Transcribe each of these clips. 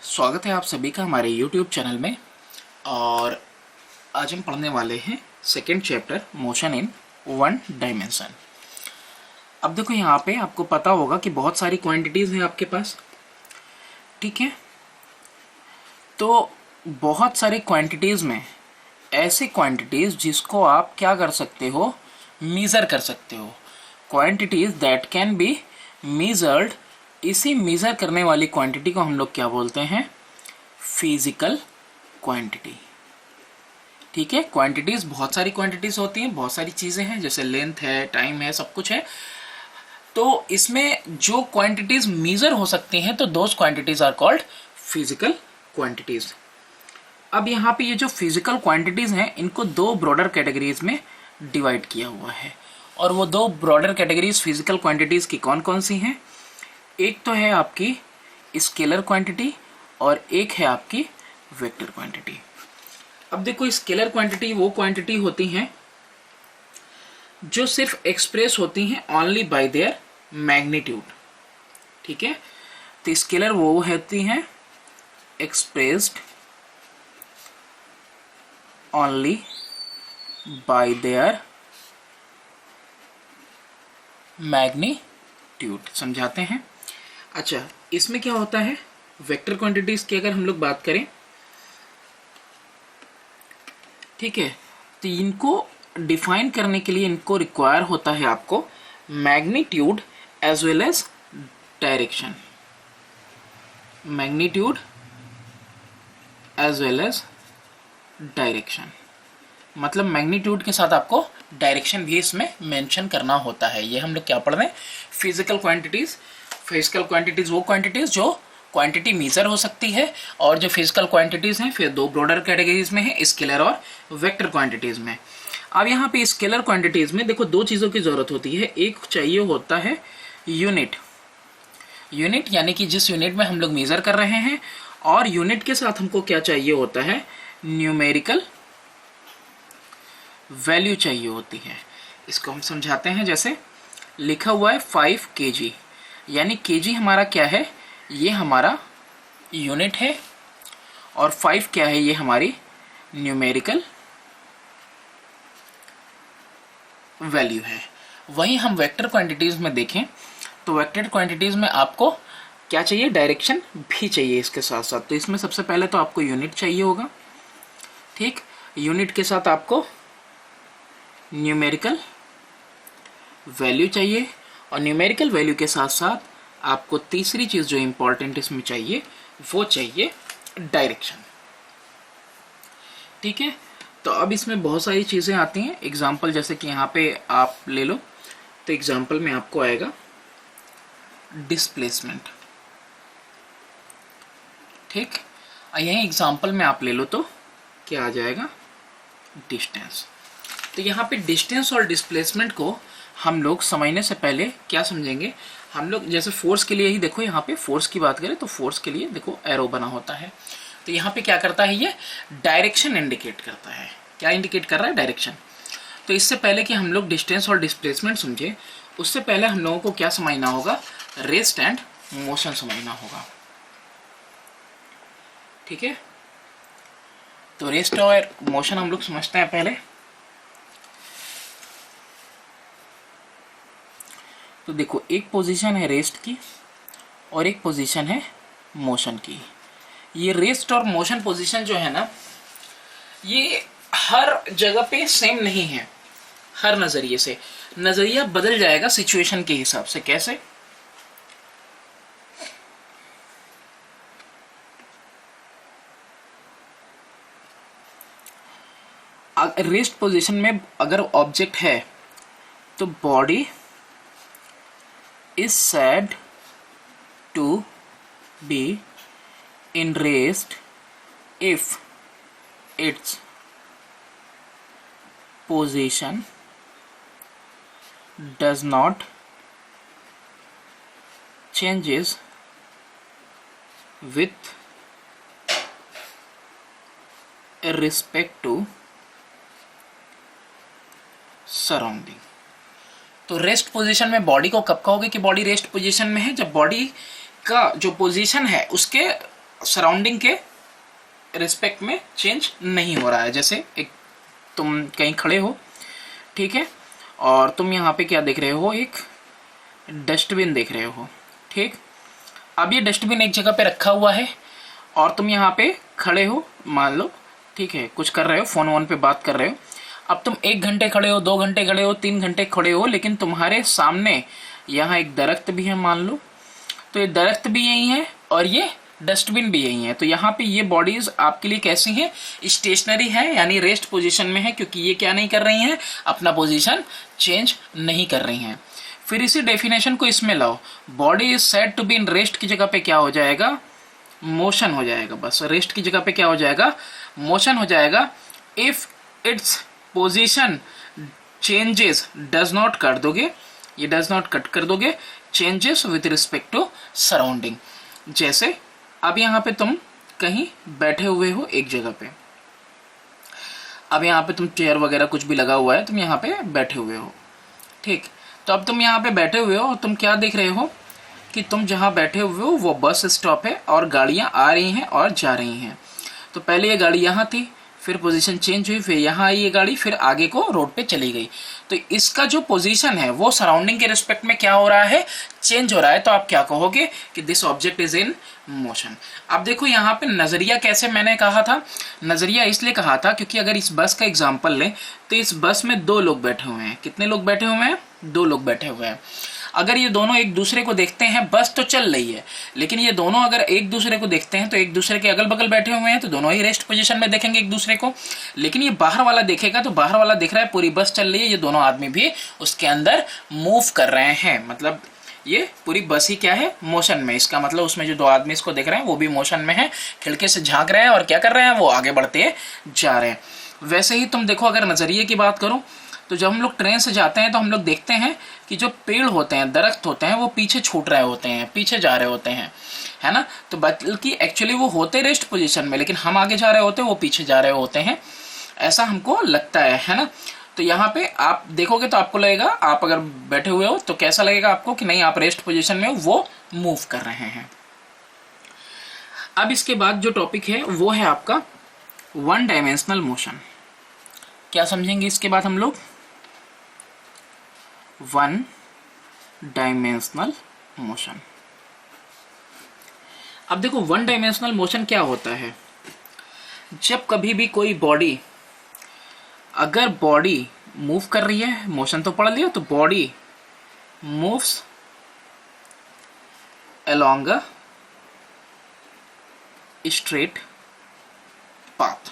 स्वागत है आप सभी का हमारे YouTube चैनल में। और आज हम पढ़ने वाले हैं second chapter motion in one dimension. अब देखो यहाँ पे आपको पता होगा कि बहुत सारी क्वांटिटीज़ हैं आपके पास, ठीक है। तो बहुत सारी क्वांटिटीज़ में ऐसी क्वांटिटीज़ जिसको आप क्या कर सकते हो, मीज़र कर सकते हो। Quantities that can be measured. इसी मीज़र करने वाली क्वांटिटी को हम लोग क्या बोलते हैं, फिजिकल क्वांटिटी, ठीक है। क्वांटिटीज़ बहुत सारी क्वांटिटीज़ होती हैं, बहुत सारी चीज़ें हैं, जैसे लेंथ है, टाइम है, सब कुछ है। तो इसमें जो क्वांटिटीज़ मीज़र हो सकती हैं तो those quantities are called physical quantities. अब यहाँ पे ये जो फिजिकल क्वांटिटीज़ हैं इनको दो ब्रॉडर कैटेगरीज में डिवाइड किया हुआ है। और वो दो ब्रॉडर कैटेगरीज फिजिकल क्वांटिटीज़ की कौन कौन सी हैं? एक तो है आपकी स्केलर क्वांटिटी और एक है आपकी वेक्टर क्वांटिटी। अब देखो, स्केलर क्वांटिटी वो क्वांटिटी होती हैं जो सिर्फ एक्सप्रेस होती हैं ओनली बाय देयर मैग्नीट्यूड, ठीक है। तो स्केलर वो होती हैं expressed only by there magnitude. समझाते हैं। अच्छा, इसमें क्या होता है, वेक्टर क्वांटिटीज की अगर हम लोग बात करें, ठीक है, तो इनको डिफाइन करने के लिए इनको रिक्वायर होता है आपको magnitude as well as direction. Magnitude as well as direction, मतलब मैग्नीट्यूड के साथ आपको डायरेक्शन भी इसमें मेंशन करना होता है। ये हम लोग क्या पढ़ रहे हैं, फिजिकल क्वांटिटीज। फिजिकल क्वांटिटीज वो क्वांटिटीज जो क्वांटिटी मीजर हो सकती है, और जो फिजिकल क्वांटिटीज हैं फिर दो ब्रॉडर कैटेगरीज में है, स्केलर और वेक्टर क्वांटिटीज में। अब यहाँ पे स्केलर क्वांटिटीज में देखो दो चीज़ों की जरूरत होती है। एक चाहिए होता है यूनिट, यूनिट यानी कि जिस यूनिट में हम लोग मेजर कर रहे हैं, और यूनिट के साथ हमको क्या चाहिए होता है, न्यूमेरिकल वैल्यू चाहिए होती है। इसको हम समझाते हैं। जैसे लिखा हुआ है 5 kg, यानी kg हमारा क्या है, ये हमारा यूनिट है, और 5 क्या है, ये हमारी न्यूमेरिकल वैल्यू है। वहीं हम वेक्टर क्वांटिटीज में देखें तो वेक्टर क्वांटिटीज में आपको क्या चाहिए, डायरेक्शन भी चाहिए इसके साथ साथ। तो इसमें सबसे पहले तो आपको यूनिट चाहिए होगा, ठीक। यूनिट के साथ आपको न्यूमेरिकल वैल्यू चाहिए, और न्यूमेरिकल वैल्यू के साथ साथ आपको तीसरी चीज़ जो इम्पोर्टेंट इसमें चाहिए वो चाहिए डायरेक्शन, ठीक है। तो अब इसमें बहुत सारी चीज़ें आती हैं। एग्जाम्पल जैसे कि यहाँ पे आप ले लो, तो एग्जाम्पल में आपको आएगा डिस्प्लेसमेंट, ठीक। यही एग्जाम्पल में आप ले लो तो क्या आ जाएगा, डिस्टेंस। तो यहाँ पे डिस्टेंस और डिस्प्लेसमेंट को हम लोग समझने से पहले क्या समझेंगे, हम लोग जैसे फोर्स के लिए ही देखो, यहाँ पे फोर्स की बात करें तो फोर्स के लिए देखो एरो बना होता है। तो यहाँ पे क्या करता है, ये डायरेक्शन इंडिकेट करता है। क्या इंडिकेट कर रहा है, डायरेक्शन। तो इससे पहले कि हम लोग डिस्टेंस और डिस्प्लेसमेंट समझे, उससे पहले हम लोगों को क्या समझना होगा, रेस्ट एंड मोशन समझना होगा, ठीक है। तो रेस्ट और मोशन हम लोग समझते हैं पहले। तो देखो, एक पोजीशन है रेस्ट की और एक पोजीशन है मोशन की। ये रेस्ट और मोशन पोजीशन जो है ना, ये हर जगह पे सेम नहीं है। हर नज़रिए से नज़रिया बदल जाएगा सिचुएशन के हिसाब से। कैसे, रेस्ट पोजीशन में अगर ऑब्जेक्ट है तो body is said to be in rest if its position does not changes with respect to surrounding। तो रेस्ट पोजीशन में बॉडी को कब कहोगे कि बॉडी रेस्ट पोजीशन में है, जब बॉडी का जो पोजीशन है उसके सराउंडिंग के रिस्पेक्ट में चेंज नहीं हो रहा है। जैसे एक तुम कहीं खड़े हो, ठीक है, और तुम यहाँ पे क्या देख रहे हो, एक डस्टबिन देख रहे हो, ठीक। अब ये डस्टबिन एक जगह पे रखा हुआ है और तुम यहाँ पे खड़े हो, मान लो, ठीक है, कुछ कर रहे हो, फोन वोन पे बात कर रहे हो। अब तुम 1 घंटे खड़े हो, 2 घंटे खड़े हो, 3 घंटे खड़े हो, लेकिन तुम्हारे सामने यहाँ एक दरख्त भी है, मान लो, तो ये दरख्त भी यही है और ये डस्टबिन भी यही है। तो यहाँ पे ये बॉडीज आपके लिए कैसी हैं, स्टेशनरी है, यानी रेस्ट पोजीशन में है, क्योंकि ये क्या नहीं कर रही हैं, अपना पोजीशन चेंज नहीं कर रही हैं। फिर इसी डेफिनेशन को इसमें लाओ, body is said to be in rest की जगह पे क्या हो जाएगा, मोशन हो जाएगा। बस रेस्ट की जगह पे क्या हो जाएगा, मोशन हो जाएगा। If its position changes, does not कर दोगे, ये डज नॉट कट कर दोगे, changes with respect to surrounding. जैसे अब यहाँ पे तुम कहीं बैठे हुए हो एक जगह पे, अब यहाँ पे तुम चेयर वगैरह कुछ भी लगा हुआ है, तुम यहाँ पे बैठे हुए हो, ठीक। तो अब तुम यहाँ पे बैठे हुए हो और तुम क्या देख रहे हो कि तुम जहाँ बैठे हुए हो वो बस स्टॉप है और गाड़ियाँ आ रही हैं और जा रही हैं। तो पहले ये गाड़ी यहाँ थी, फिर पोजीशन चेंज हुई, फिर यहाँ आई ये गाड़ी, फिर आगे को रोड पे चली गई। तो इसका जो पोजीशन है वो सराउंडिंग के रिस्पेक्ट में क्या हो रहा है, चेंज हो रहा है। तो आप क्या कहोगे कि this object is in motion. अब देखो यहाँ पे नजरिया कैसे मैंने कहा था, नजरिया इसलिए कहा था क्योंकि अगर इस बस का एग्जाम्पल लें तो इस बस में 2 लोग बैठे हुए हैं। कितने लोग बैठे हुए हैं, 2 लोग बैठे हुए हैं। अगर ये दोनों एक दूसरे को देखते हैं, बस तो चल रही है, लेकिन ये दोनों अगर एक दूसरे को देखते हैं तो एक दूसरे के अगल बगल बैठे हुए हैं, तो दोनों ही रेस्ट पोजीशन में देखेंगे एक दूसरे को। लेकिन ये बाहर वाला देखेगा तो बाहर वाला देख रहा है पूरी बस चल रही है, ये दोनों आदमी भी उसके अंदर मूव कर रहे हैं, मतलब ये पूरी बस ही क्या है, मोशन में। इसका मतलब उसमें जो 2 आदमी इसको देख रहे हैं वो भी मोशन में है, खिड़की से झांक रहे हैं और क्या कर रहे हैं, वो आगे बढ़ते जा रहे हैं। वैसे ही तुम देखो, अगर नजरिए की बात करो तो जब हम लोग ट्रेन से जाते हैं तो हम लोग देखते हैं कि जो पेड़ होते हैं, दरख्त होते हैं, वो पीछे छूट रहे होते हैं, पीछे जा रहे होते हैं, है ना। तो बल्कि एक्चुअली वो होते रेस्ट पोजीशन में, लेकिन हम आगे जा रहे होते हैं, वो पीछे जा रहे होते हैं, ऐसा हमको लगता है ना। तो यहाँ पे आप देखोगे तो आपको लगेगा, आप अगर बैठे हुए हो तो कैसा लगेगा आपको कि नहीं, आप रेस्ट पोजीशन में हो, वो मूव कर रहे हैं। अब इसके बाद जो टॉपिक है वो है आपका 1 डायमेंशनल मोशन। क्या समझेंगे इसके बाद हम लोग, 1 डायमेंशनल मोशन। अब देखो 1 डायमेंशनल मोशन क्या होता है, जब कभी भी कोई बॉडी, अगर बॉडी मूव कर रही है, मोशन तो पढ़ लिया, तो body moves along a straight path.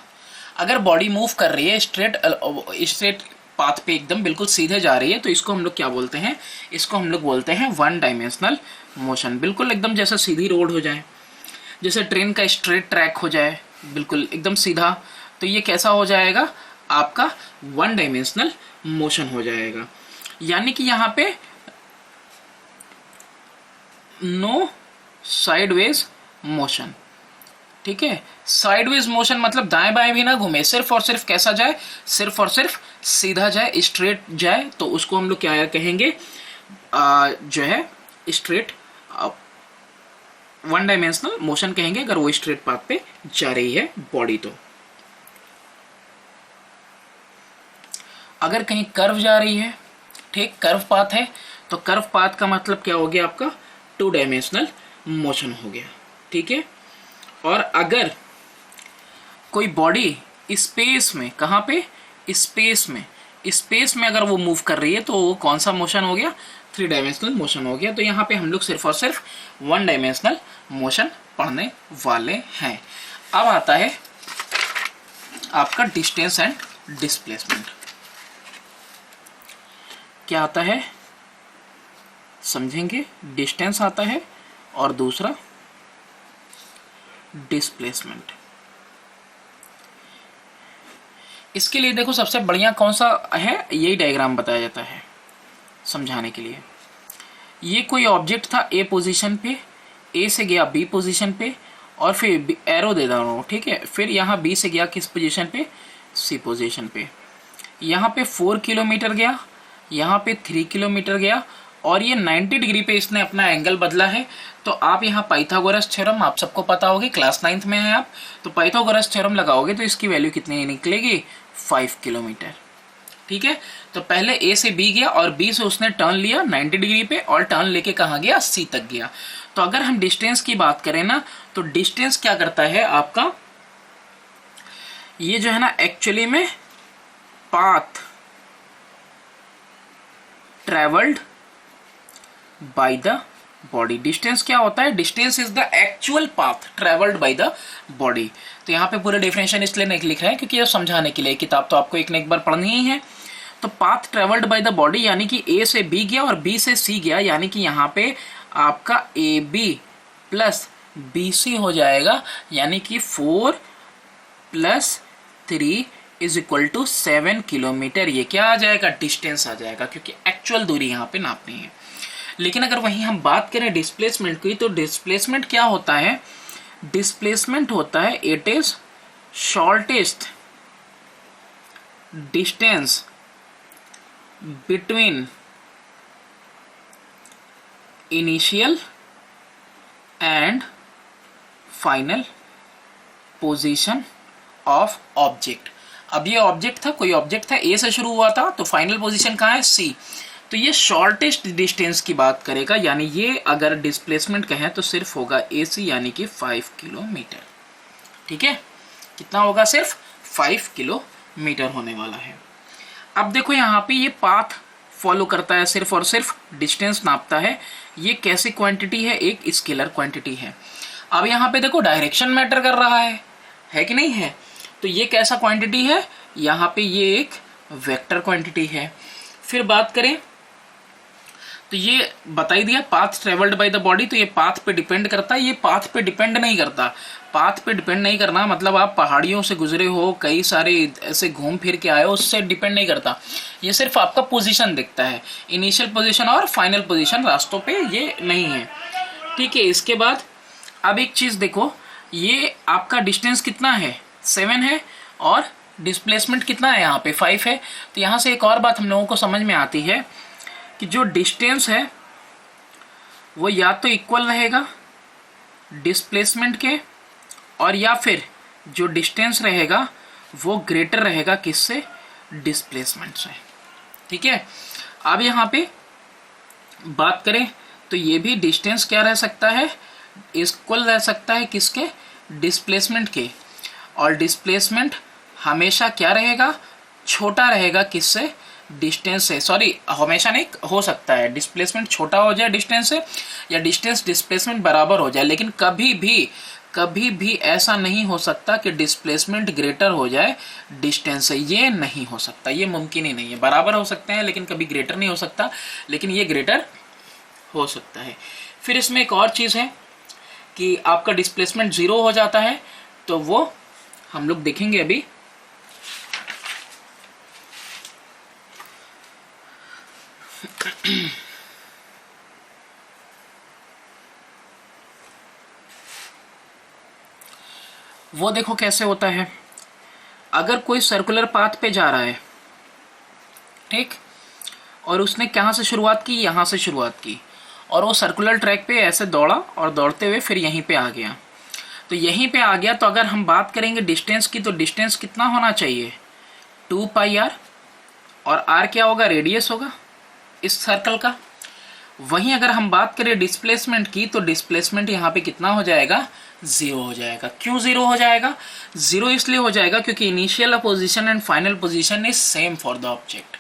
अगर बॉडी मूव कर रही है स्ट्रेट पाथ पे, एकदम बिल्कुल सीधे जा रही है, तो इसको हम लोग क्या बोलते हैं, इसको हम लोग बोलते हैं 1 डायमेंशनल मोशन। बिल्कुल एकदम जैसा सीधी रोड हो जाए, जैसे ट्रेन का स्ट्रेट ट्रैक हो जाए, बिल्कुल एकदम सीधा, तो ये कैसा हो जाएगा, आपका 1 डायमेंशनल मोशन हो जाएगा। यानी कि यहाँ पे नो साइडवेज मोशन, ठीक है। साइडवेज मोशन मतलब दाएं बाएं भी ना घूमे, सिर्फ और सिर्फ कैसा जाए, सिर्फ और सिर्फ सीधा जाए, स्ट्रेट जाए, तो उसको हम लोग क्या कहेंगे, जो है स्ट्रेट 1 डायमेंशनल मोशन कहेंगे, अगर वो स्ट्रेट पाथ पे जा रही है बॉडी। तो अगर कहीं कर्व जा रही है, ठीक, कर्व पाथ है, तो कर्व पाथ का मतलब क्या हो गया आपका, 2 डायमेंशनल मोशन हो गया, ठीक है। और अगर कोई बॉडी स्पेस में, कहाँ पे, स्पेस में अगर वो मूव कर रही है, तो वो कौन सा मोशन हो गया, 3 डायमेंशनल मोशन हो गया। तो यहाँ पे हम लोग सिर्फ और सिर्फ 1 डायमेंशनल मोशन पढ़ने वाले हैं। अब आता है आपका डिस्टेंस एंड डिस्प्लेसमेंट। क्या आता है समझेंगे, डिस्टेंस आता है और दूसरा डिस्प्लेसमेंट। इसके लिए देखो सबसे बढ़िया कौन सा है, यही डायग्राम बताया जाता है समझाने के लिए। ये कोई ऑब्जेक्ट था ए पोजीशन पे, ए से गया बी पोजीशन पे, और फिर एरो दे रहा हूँ, ठीक है, फिर यहाँ बी से गया किस पोजीशन पे, सी पोजीशन पे। यहाँ पे 4 किलोमीटर गया, यहाँ पे 3 किलोमीटर गया, और ये 90 डिग्री पे इसने अपना एंगल बदला है। तो आप यहाँ पाइथागोरस थ्योरम आप सबको पता होगी, क्लास 9th में है आप, तो पाइथागोरस थ्योरम लगाओगे तो इसकी वैल्यू कितनी निकलेगी, 5 किलोमीटर। ठीक है, तो पहले ए से बी गया और बी से उसने टर्न लिया 90 डिग्री पे और टर्न लेके कहाँ गया, सी तक गया। तो अगर हम डिस्टेंस की बात करें ना, तो डिस्टेंस क्या करता है आपका, ये जो है ना एक्चुअली में path travelled by the body. Distance क्या होता है, distance is the actual path travelled by the body. तो यहाँ पे पूरे डेफिनेशन इसलिए नहीं लिख रहे हैं क्योंकि ये समझाने के लिए, किताब तो आपको एक न एक बार पढ़नी ही है। तो path travelled by the body यानी कि ए से बी गया और बी से सी गया, यानी कि यहाँ पे आपका A B plus B C हो जाएगा, यानी कि 4 + 3 = 7 किलोमीटर। ये क्या आ जाएगा, डिस्टेंस आ जाएगा, क्योंकि एक्चुअल दूरी यहाँ पे नापनी है। लेकिन अगर वहीं हम बात करें डिस्प्लेसमेंट की, तो डिस्प्लेसमेंट क्या होता है, डिस्प्लेसमेंट होता है it is shortest distance between initial and final position of object. अब ये ऑब्जेक्ट था, कोई ऑब्जेक्ट था, ए से शुरू हुआ था, तो फाइनल पोजीशन कहाँ है, सी। तो ये शॉर्टेस्ट डिस्टेंस की बात करेगा, यानी ये अगर डिस्प्लेसमेंट कहें तो सिर्फ होगा ए सी, यानी कि 5 किलोमीटर। ठीक है, कितना होगा, सिर्फ 5 किलोमीटर होने वाला है। अब देखो यहाँ पे ये पाथ फॉलो करता है, सिर्फ और सिर्फ डिस्टेंस नापता है। ये कैसी क्वांटिटी है, एक स्केलर क्वांटिटी है। अब यहाँ पे देखो डायरेक्शन मैटर कर रहा है कि नहीं है। तो ये कैसा क्वांटिटी है, यहाँ पे ये एक वेक्टर क्वांटिटी है। फिर बात करें तो ये बता ही दिया path travelled by the body, तो ये पाथ पे डिपेंड करता है, ये पाथ पे डिपेंड नहीं करता। पाथ पे डिपेंड नहीं करना मतलब आप पहाड़ियों से गुजरे हो, कई सारे ऐसे घूम फिर के आए हो, उससे डिपेंड नहीं करता। ये सिर्फ आपका पोजीशन दिखता है, इनिशियल पोजीशन और फाइनल पोजीशन रास्तों पे ये नहीं है। ठीक है, इसके बाद अब एक चीज देखो, ये आपका डिस्टेंस कितना है, 7 है, और डिस्प्लेसमेंट कितना है, यहाँ पे 5 है। तो यहाँ से एक और बात हम लोगों को समझ में आती है कि जो डिस्टेंस है वो या तो इक्वल रहेगा डिस्प्लेसमेंट के, और या फिर जो डिस्टेंस रहेगा वो ग्रेटर रहेगा किससे, डिस्प्लेसमेंट से। ठीक है, अब यहाँ पे बात करें तो ये भी डिस्टेंस क्या रह सकता है, इक्वल रह सकता है किसके, डिस्प्लेसमेंट के। और डिस्प्लेसमेंट हमेशा क्या रहेगा, छोटा रहेगा किससे, डिस्टेंस से। सॉरी, हमेशा नहीं, हो सकता है डिस्प्लेसमेंट छोटा हो जाए डिस्टेंस से, या डिस्टेंस डिस्प्लेसमेंट बराबर हो जाए, लेकिन कभी भी ऐसा नहीं हो सकता कि डिस्प्लेसमेंट ग्रेटर हो जाए डिस्टेंस से। ये नहीं हो सकता, ये मुमकिन ही नहीं है। बराबर हो सकते हैं लेकिन कभी ग्रेटर नहीं हो सकता, लेकिन ये ग्रेटर हो सकता है। फिर इसमें एक और चीज है कि आपका डिस्प्लेसमेंट 0 हो जाता है, तो वो हम लोग देखेंगे अभी। वो देखो कैसे होता है, अगर कोई सर्कुलर पाथ पे जा रहा है, ठीक, और उसने कहाँ से शुरुआत की, यहाँ से शुरुआत की, और वो सर्कुलर ट्रैक पे ऐसे दौड़ा और दौड़ते हुए फिर यहीं पे आ गया। तो यहीं पे आ गया, तो अगर हम बात करेंगे डिस्टेंस की, तो डिस्टेंस कितना होना चाहिए, 2πr, और r क्या होगा, रेडियस होगा इस सर्कल का। वहीं अगर हम बात करें डिस्प्लेसमेंट की, तो डिस्प्लेसमेंट यहाँ पे कितना हो जाएगा, 0 हो जाएगा। क्यों 0 हो जाएगा, 0 इसलिए हो जाएगा क्योंकि initial position and final position is same for the object,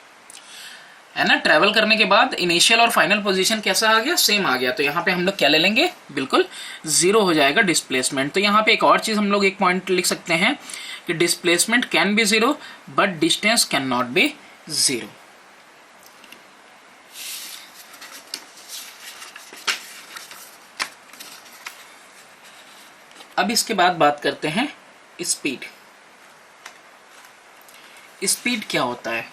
है ना। ट्रेवल करने के बाद इनिशियल और फाइनल पोजीशन कैसा आ गया, सेम आ गया। तो यहाँ पे हम लोग क्या ले लेंगे, बिल्कुल 0 हो जाएगा डिस्प्लेसमेंट। तो यहाँ पे एक और चीज हम लोग एक पॉइंट लिख सकते हैं कि displacement can be 0 but distance can not be 0। अब इसके बाद बात करते हैं स्पीड। स्पीड क्या होता है,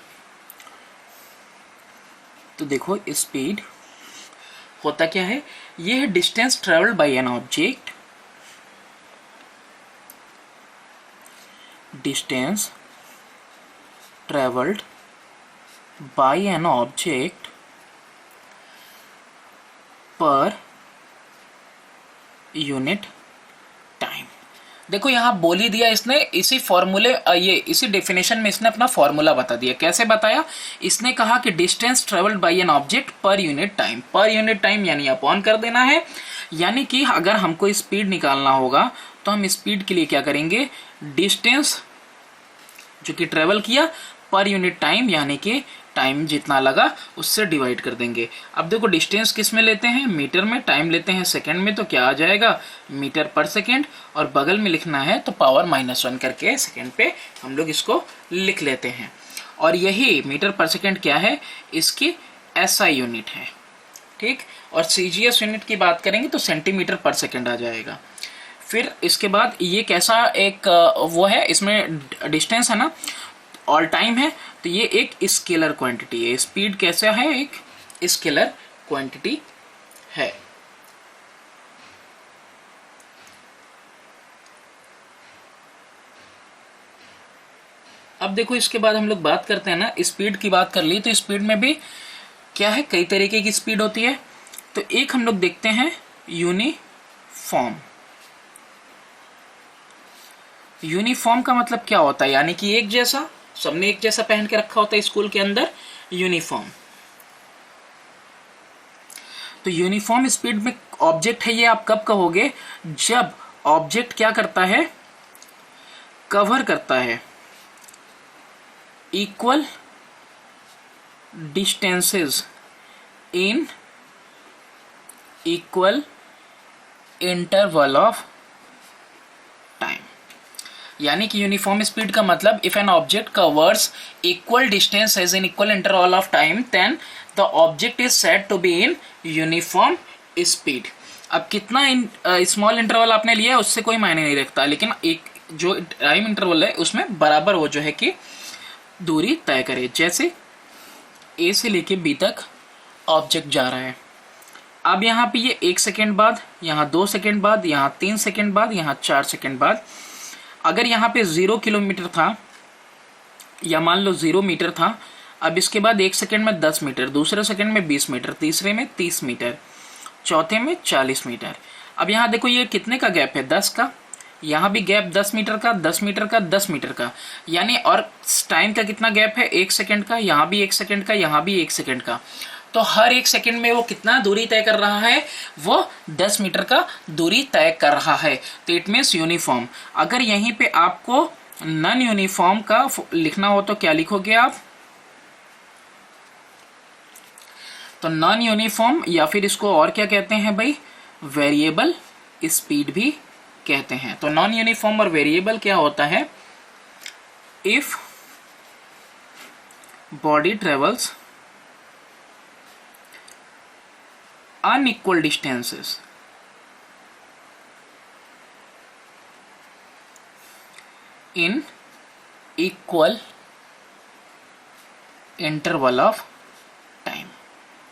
तो देखो स्पीड होता क्या है, ये है distance travelled by an object, distance travelled by an object per unit time. देखो यहाँ बोल ही दिया इसने, इसी फॉर्मूले ये इसी डेफिनेशन में इसने अपना फॉर्मूला बता दिया। कैसे बताया? इसने कहा कि distance travelled by an object per unit time. Per unit time यानी अपॉन कर देना है, यानी कि अगर हमको स्पीड निकालना होगा तो हम स्पीड के लिए क्या करेंगे, डिस्टेंस जो कि ट्रेवल किया पर यूनिट टाइम यानी कि टाइम जितना लगा उससे डिवाइड कर देंगे। अब देखो डिस्टेंस किस में लेते हैं, मीटर में, टाइम लेते हैं सेकंड में, तो क्या आ जाएगा मीटर पर सेकंड, और बगल में लिखना है तो पावर -1 करके सेकंड पे हम लोग इसको लिख लेते हैं। और यही मीटर पर सेकंड क्या है, इसकी SI यूनिट है, ठीक। और CGS यूनिट की बात करेंगे तो सेंटीमीटर पर सेकंड आ जाएगा। फिर इसके बाद ये कैसा एक वो है, इसमें डिस्टेंस है ना और टाइम है, तो ये एक स्केलर क्वांटिटी है। स्पीड कैसा है, एक स्केलर क्वांटिटी है। अब देखो इसके बाद हम लोग बात करते हैं ना, स्पीड की बात कर ली, तो स्पीड में भी क्या है, कई तरीके की स्पीड होती है। तो एक हम लोग देखते हैं यूनिफॉर्म। यूनिफॉर्म का मतलब क्या होता है, यानी कि एक जैसा, सबने एक जैसा पहन के रखा होता है स्कूल के अंदर, यूनिफॉर्म। तो यूनिफॉर्म स्पीड में ऑब्जेक्ट है, ये आप कब कहोगे, जब ऑब्जेक्ट क्या करता है, कवर करता है equal distances in equal interval of time. यानी कि यूनिफॉर्म स्पीड का मतलब if an object covers equal distance as in equal interval of time then the object is said to be in uniform speed. अब कितना small interval आपने लिया है उससे कोई मायने नहीं रखता, लेकिन एक जो टाइम इंटरवल है उसमें बराबर वो जो है कि दूरी तय करे। जैसे A से लेके B तक ऑब्जेक्ट जा रहा है, अब यहाँ पे ये 1 सेकेंड बाद, यहाँ 2 सेकेंड बाद, यहाँ 3 सेकेंड बाद, यहाँ 4 सेकेंड बाद। अगर यहाँ पे 0 किलोमीटर था या मान लो 0 मीटर था, अब इसके बाद 1 सेकेंड में 10 मीटर, दूसरे सेकेंड में 20 मीटर, तीसरे में 30 मीटर, चौथे में 40 मीटर। अब यहाँ देखो ये कितने का गैप है, 10 का, यहाँ भी गैप 10 मीटर का, 10 मीटर का, 10 मीटर का, यानी और टाइम का कितना गैप है, 1 सेकेंड का, यहाँ भी 1 सेकेंड का, यहाँ भी 1 सेकेंड का। तो हर 1 सेकेंड में वो कितना दूरी तय कर रहा है, वो 10 मीटर का दूरी तय कर रहा है। तो इट मीन्स यूनिफॉर्म। अगर यहीं पे आपको नॉन यूनिफॉर्म का लिखना हो तो क्या लिखोगे आप, तो नॉन यूनिफॉर्म, या फिर इसको और क्या कहते हैं भाई, वेरिएबल स्पीड भी कहते हैं। तो नॉन यूनिफॉर्म और वेरिएबल क्या होता है, if body travels unequal distances in equal interval of time।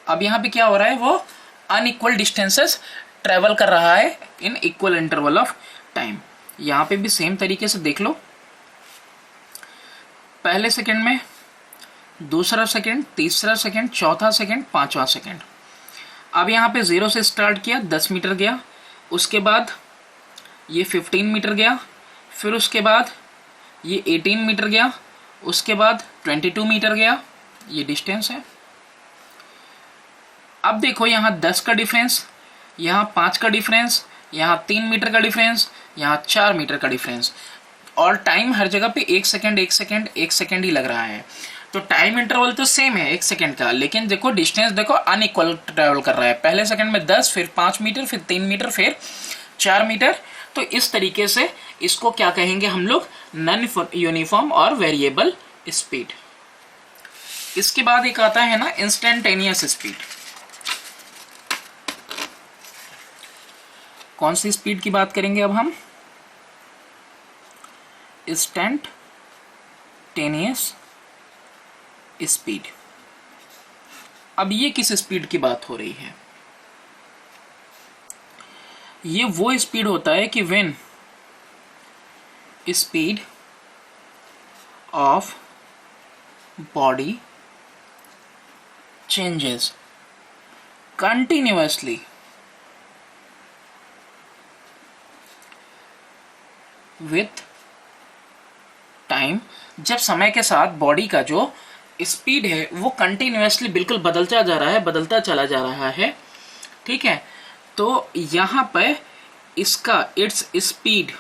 अब यहां पे क्या हो रहा है, वो अनइक्वल डिस्टेंसेस ट्रेवल कर रहा है इन इक्वल इंटरवल ऑफ टाइम। यहां पे भी सेम तरीके से देख लो, पहले सेकंड में, दूसरा सेकंड, तीसरा सेकंड, चौथा सेकंड, पांचवा सेकंड। अब यहाँ पे 0 से स्टार्ट किया, 10 मीटर गया, उसके बाद ये 15 मीटर गया, फिर उसके बाद ये 18 मीटर गया, उसके बाद 22 मीटर गया, ये डिस्टेंस है। अब देखो यहाँ 10 का डिफरेंस, यहाँ 5 का डिफरेंस, यहाँ 3 मीटर का डिफरेंस, यहाँ 4 मीटर का डिफरेंस, और टाइम हर जगह पे 1 सेकेंड 1 सेकेंड 1 सेकेंड ही लग रहा है। तो टाइम इंटरवल तो सेम है 1 सेकेंड का, लेकिन देखो डिस्टेंस देखो अनइक्वल ट्रेवल कर रहा है। पहले सेकंड में 10, फिर 5 मीटर, फिर 3 मीटर, फिर 4 मीटर। तो इस तरीके से इसको क्या कहेंगे हम लोग, नॉन यूनिफॉर्म और वेरिएबल स्पीड। इसके बाद एक आता है ना इंस्टेंटेनियस स्पीड। कौन सी स्पीड की बात करेंगे अब हम, इंस्टेंटेनियस स्पीड। अब ये किस स्पीड की बात हो रही है, ये वो स्पीड होता है कि when speed of body changes continuously with time, जब समय के साथ बॉडी का जो स्पीड है वो कंटिन्यूसली बिल्कुल बदलता जा रहा है, बदलता चला जा रहा है, ठीक है। तो यहाँ पर इसका इट्स स्पीड,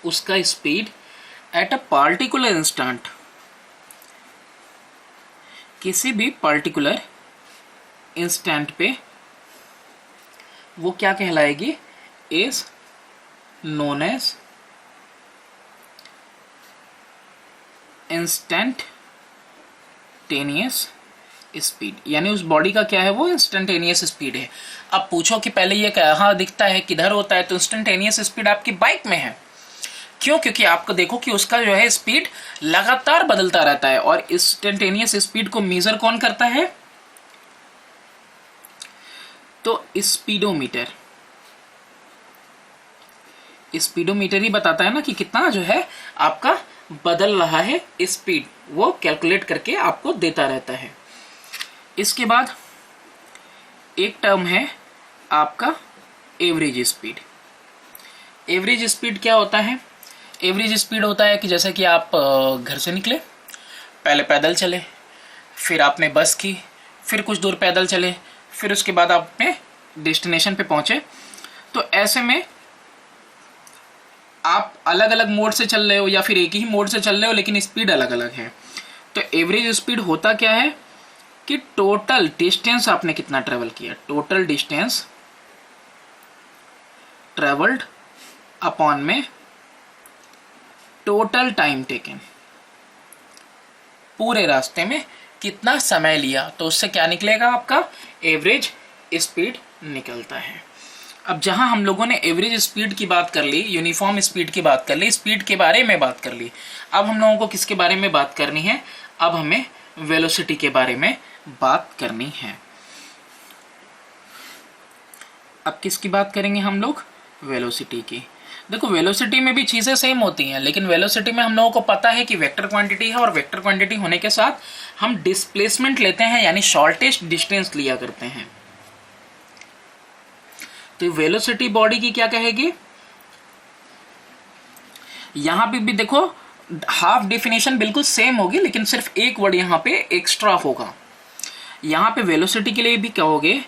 उसका speed at a particular instant, किसी भी पार्टिकुलर इंस्टेंट पे वो क्या कहलाएगी, is known as instantaneous speed, यानी उस बॉडी का क्या है, वो इंस्टेंटेनियस स्पीड है। अब पूछो कि पहले ये कहाँ दिखता है, किधर होता है, तो इंस्टेंटेनियस स्पीड आपकी बाइक में है। क्यों? क्योंकि आपको देखो कि उसका जो है स्पीड लगातार बदलता रहता है, और इंस्टेंटेनियस स्पीड को मेजर कौन करता है, तो स्पीडोमीटर, स्पीडोमीटर ही बताता है ना कि कितना जो है आपका बदल रहा है स्पीड, वो कैलकुलेट करके आपको देता रहता है। इसके बाद एक टर्म है आपका एवरेज स्पीड। एवरेज स्पीड क्या होता है, एवरेज स्पीड होता है कि जैसे कि आप घर से निकले, पहले पैदल चले, फिर आपने बस की, फिर कुछ दूर पैदल चले, फिर उसके बाद आप अपने डेस्टिनेशन पे पहुंचे। तो ऐसे में आप अलग अलग मोड से चल रहे हो या फिर एक ही मोड से चल रहे हो, लेकिन स्पीड अलग अलग है। तो एवरेज स्पीड होता क्या है कि टोटल डिस्टेंस आपने कितना ट्रेवल किया, टोटल डिस्टेंस ट्रेवल्ड अपॉन में टोटल टाइम टेकन, पूरे रास्ते में कितना समय लिया, तो उससे क्या निकलेगा, आपका एवरेज स्पीड निकलता है। अब जहां हम लोगों ने एवरेज स्पीड की बात कर ली, यूनिफॉर्म स्पीड की बात कर ली, स्पीड के बारे में बात कर ली, अब हम लोगों को किसके बारे में बात करनी है, अब हमें वेलोसिटी के बारे में बात करनी है। अब किसकी बात करेंगे हम लोग, वेलोसिटी की। देखो वेलोसिटी में भी चीजें सेम होती हैं, लेकिन वेलोसिटी में हम लोगों को पता है कि वेक्टर क्वांटिटी है, और वेक्टर क्वांटिटी होने के साथ हम डिस्प्लेसमेंट लेते हैं, यानी शॉर्टेस्ट डिस्टेंस लिया करते हैं। तो वेलोसिटी बॉडी की क्या कहेगी, यहां पे भी देखो हाफ डेफिनेशन बिल्कुल सेम होगी, लेकिन सिर्फ एक वर्ड यहां पे एक्स्ट्रा होगा। यहां पे वेलोसिटी के लिए भी कहोगे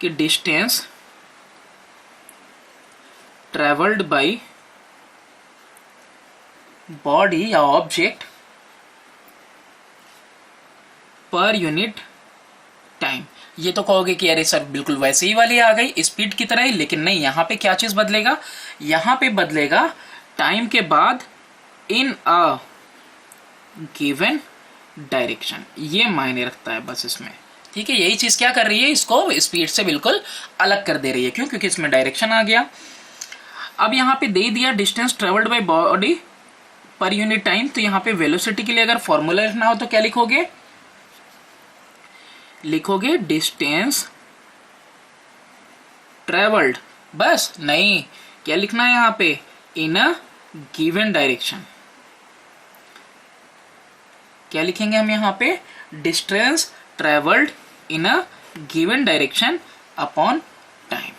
कि डिस्टेंस ट्रेवल्ड बाय बॉडी या ऑब्जेक्ट पर यूनिट टाइम। ये तो कहोगे कि अरे सर बिल्कुल वैसे ही वाली आ गई, स्पीड की तरह ही, लेकिन नहीं, यहां पे क्या चीज बदलेगा, यहां पे बदलेगा टाइम के बाद इन अ गिवन डायरेक्शन, ये मायने रखता है बस इसमें, ठीक है। यही चीज क्या कर रही है, इसको स्पीड से बिल्कुल अलग कर दे रही है। क्यों? क्योंकि इसमें डायरेक्शन आ गया। अब यहाँ पे दे दिया distance travelled by body per unit time, तो यहाँ पे वेलोसिटी के लिए अगर फॉर्मूला लिखना हो तो क्या लिखोगे, लिखोगे डिस्टेंस ट्रेवल्ड, बस। नहीं, क्या लिखना है यहाँ पे, इन अ गिवन डायरेक्शन। क्या लिखेंगे हम यहाँ पे, distance travelled in a given direction upon time.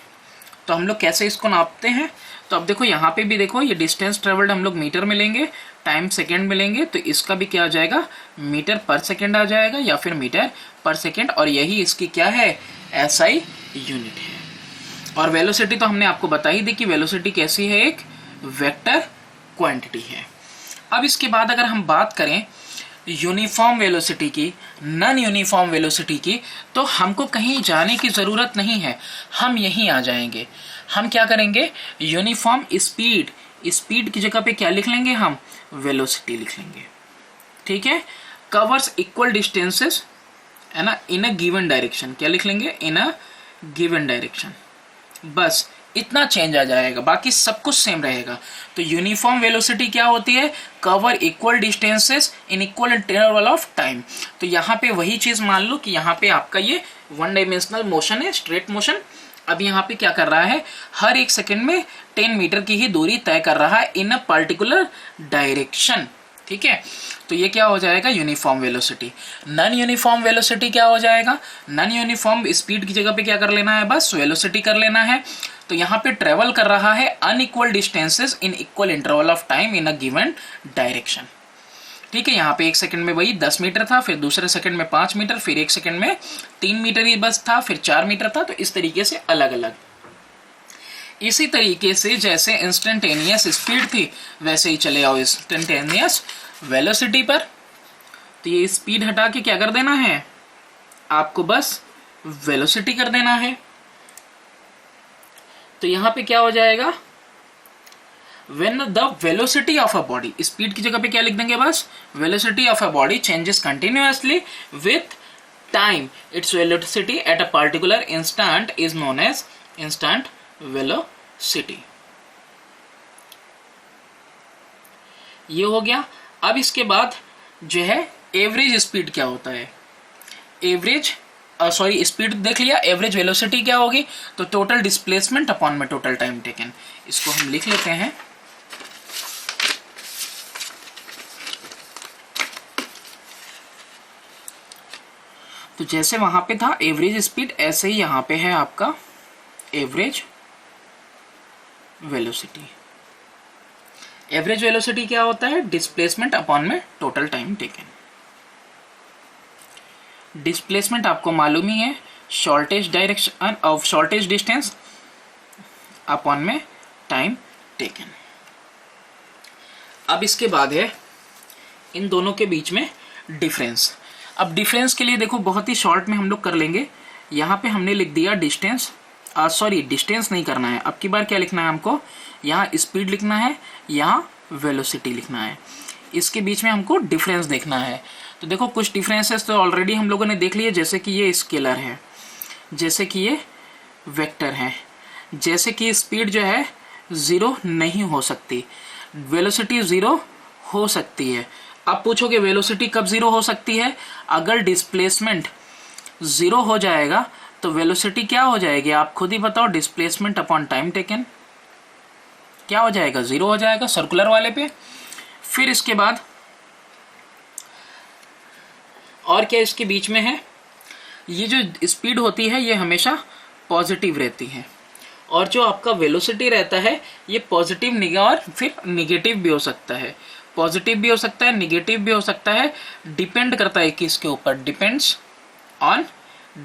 तो हम लोग कैसे इसको नापते हैं, तो अब देखो यहाँ पे भी देखो, ये डिस्टेंस ट्रेवल्ड हम लोग मीटर में लेंगे, टाइम सेकेंड में लेंगे, तो इसका भी क्या आ जाएगा, मीटर पर सेकेंड आ जाएगा या फिर मीटर पर सेकेंड, और यही इसकी क्या है, SI यूनिट है। और वेलोसिटी तो हमने आपको बता ही दी कि वेलोसिटी कैसी है, एक वेक्टर क्वांटिटी है। अब इसके बाद अगर हम बात करें यूनिफॉर्म वेलोसिटी की, नॉन यूनिफॉर्म वेलोसिटी की, तो हमको कहीं जाने की जरूरत नहीं है, हम यहीं आ जाएंगे। हम क्या करेंगे, यूनिफॉर्म स्पीड, स्पीड की जगह पे क्या लिख लेंगे हम, वेलोसिटी लिख लेंगे, ठीक है। कवर्स इक्वल डिस्टेंसेस, है ना, इन अ गिवन डायरेक्शन, क्या लिख लेंगे, इन अ गिवन डायरेक्शन, बस इतना चेंज आ जाएगा, बाकी सब कुछ सेम रहेगा। तो यूनिफॉर्म वेलोसिटी क्या होती है, cover equal distances in equal interval of time. तो यहाँ पे वही चीज मान लो कि यहाँ पे आपका ये वन डायमेंशनल मोशन है, स्ट्रेट मोशन। अब यहाँ पे क्या कर रहा है, हर एक सेकंड में 10 मीटर की ही दूरी तय कर रहा है इन अ पर्टिकुलर डायरेक्शन, ठीक है। तो ये क्या हो जाएगा, uniform velocity. Non uniform velocity क्या हो जाएगा, नॉन यूनिफॉर्म स्पीड की जगह पे क्या कर लेना है, बस वेलोसिटी कर लेना है। तो यहाँ पे ट्रेवल कर रहा है unequal distances in equal interval of time in a given direction. ठीक है, यहाँ पे 1 सेकंड में वही 10 मीटर था, फिर दूसरे सेकंड में 5 मीटर, फिर 1 सेकंड में 3 मीटर ही बस था, फिर 4 मीटर था। तो इस तरीके से अलग अलग। इसी तरीके से जैसे इंस्टेंटेनियस स्पीड थी वैसे ही चले आओ इंस्टेंटेनियस वेलोसिटी पर। तो ये स्पीड हटा के क्या कर देना है आपको, बस वेलोसिटी कर देना है। तो यहां पे क्या हो जाएगा, when the velocity of a body, speed की जगह पे क्या लिख देंगे, बस velocity of a body changes continuously with time, its velocity at a particular instant is known as instant velocity। ये हो गया। अब इसके बाद जो है एवरेज स्पीड क्या होता है, एवरेज सॉरी स्पीड देख लिया, एवरेज वेलोसिटी क्या होगी, तो टोटल डिस्प्लेसमेंट अपॉन में टोटल टाइम टेकन। इसको हम लिख लेते हैं। तो जैसे वहां पे था एवरेज स्पीड, ऐसे ही यहां पे है आपका एवरेज वेलोसिटी। एवरेज वेलोसिटी क्या होता है, डिस्प्लेसमेंट अपॉन में टोटल टाइम टेकन। डिस्प्लेसमेंट आपको मालूम ही है, shortage direction of shortage distance upon में टाइम टेकन। अब इसके बाद है इन दोनों के बीच में डिफरेंस। अब डिफरेंस के लिए देखो बहुत ही शॉर्ट में हम लोग कर लेंगे। यहाँ पे हमने लिख दिया डिस्टेंस, सॉरी डिस्टेंस नहीं करना है, अब की बार क्या लिखना है हमको, यहाँ स्पीड लिखना है, यहाँ वेलोसिटी लिखना है। इसके बीच में हमको डिफरेंस देखना है। तो देखो कुछ डिफरेंसेस तो ऑलरेडी हम लोगों ने देख लिए, जैसे कि ये स्केलर है, जैसे कि ये वेक्टर है, जैसे कि स्पीड जो है 0 नहीं हो सकती, वेलोसिटी 0 हो सकती है। अब पूछोगे वेलोसिटी कब 0 हो सकती है, अगर डिस्प्लेसमेंट 0 हो जाएगा तो वेलोसिटी क्या हो जाएगी, आप खुद ही बताओ, डिस्प्लेसमेंट अपॉन टाइम टेकन क्या हो जाएगा, 0 हो जाएगा सर्कुलर वाले पे। फिर इसके बाद और क्या इसके बीच में है, ये जो स्पीड होती है ये हमेशा पॉजिटिव रहती है, और जो आपका वेलोसिटी रहता है ये पॉजिटिव और फिर निगेटिव भी हो सकता है, पॉजिटिव भी हो सकता है, निगेटिव भी हो सकता है, डिपेंड करता है किसके ऊपर, depends on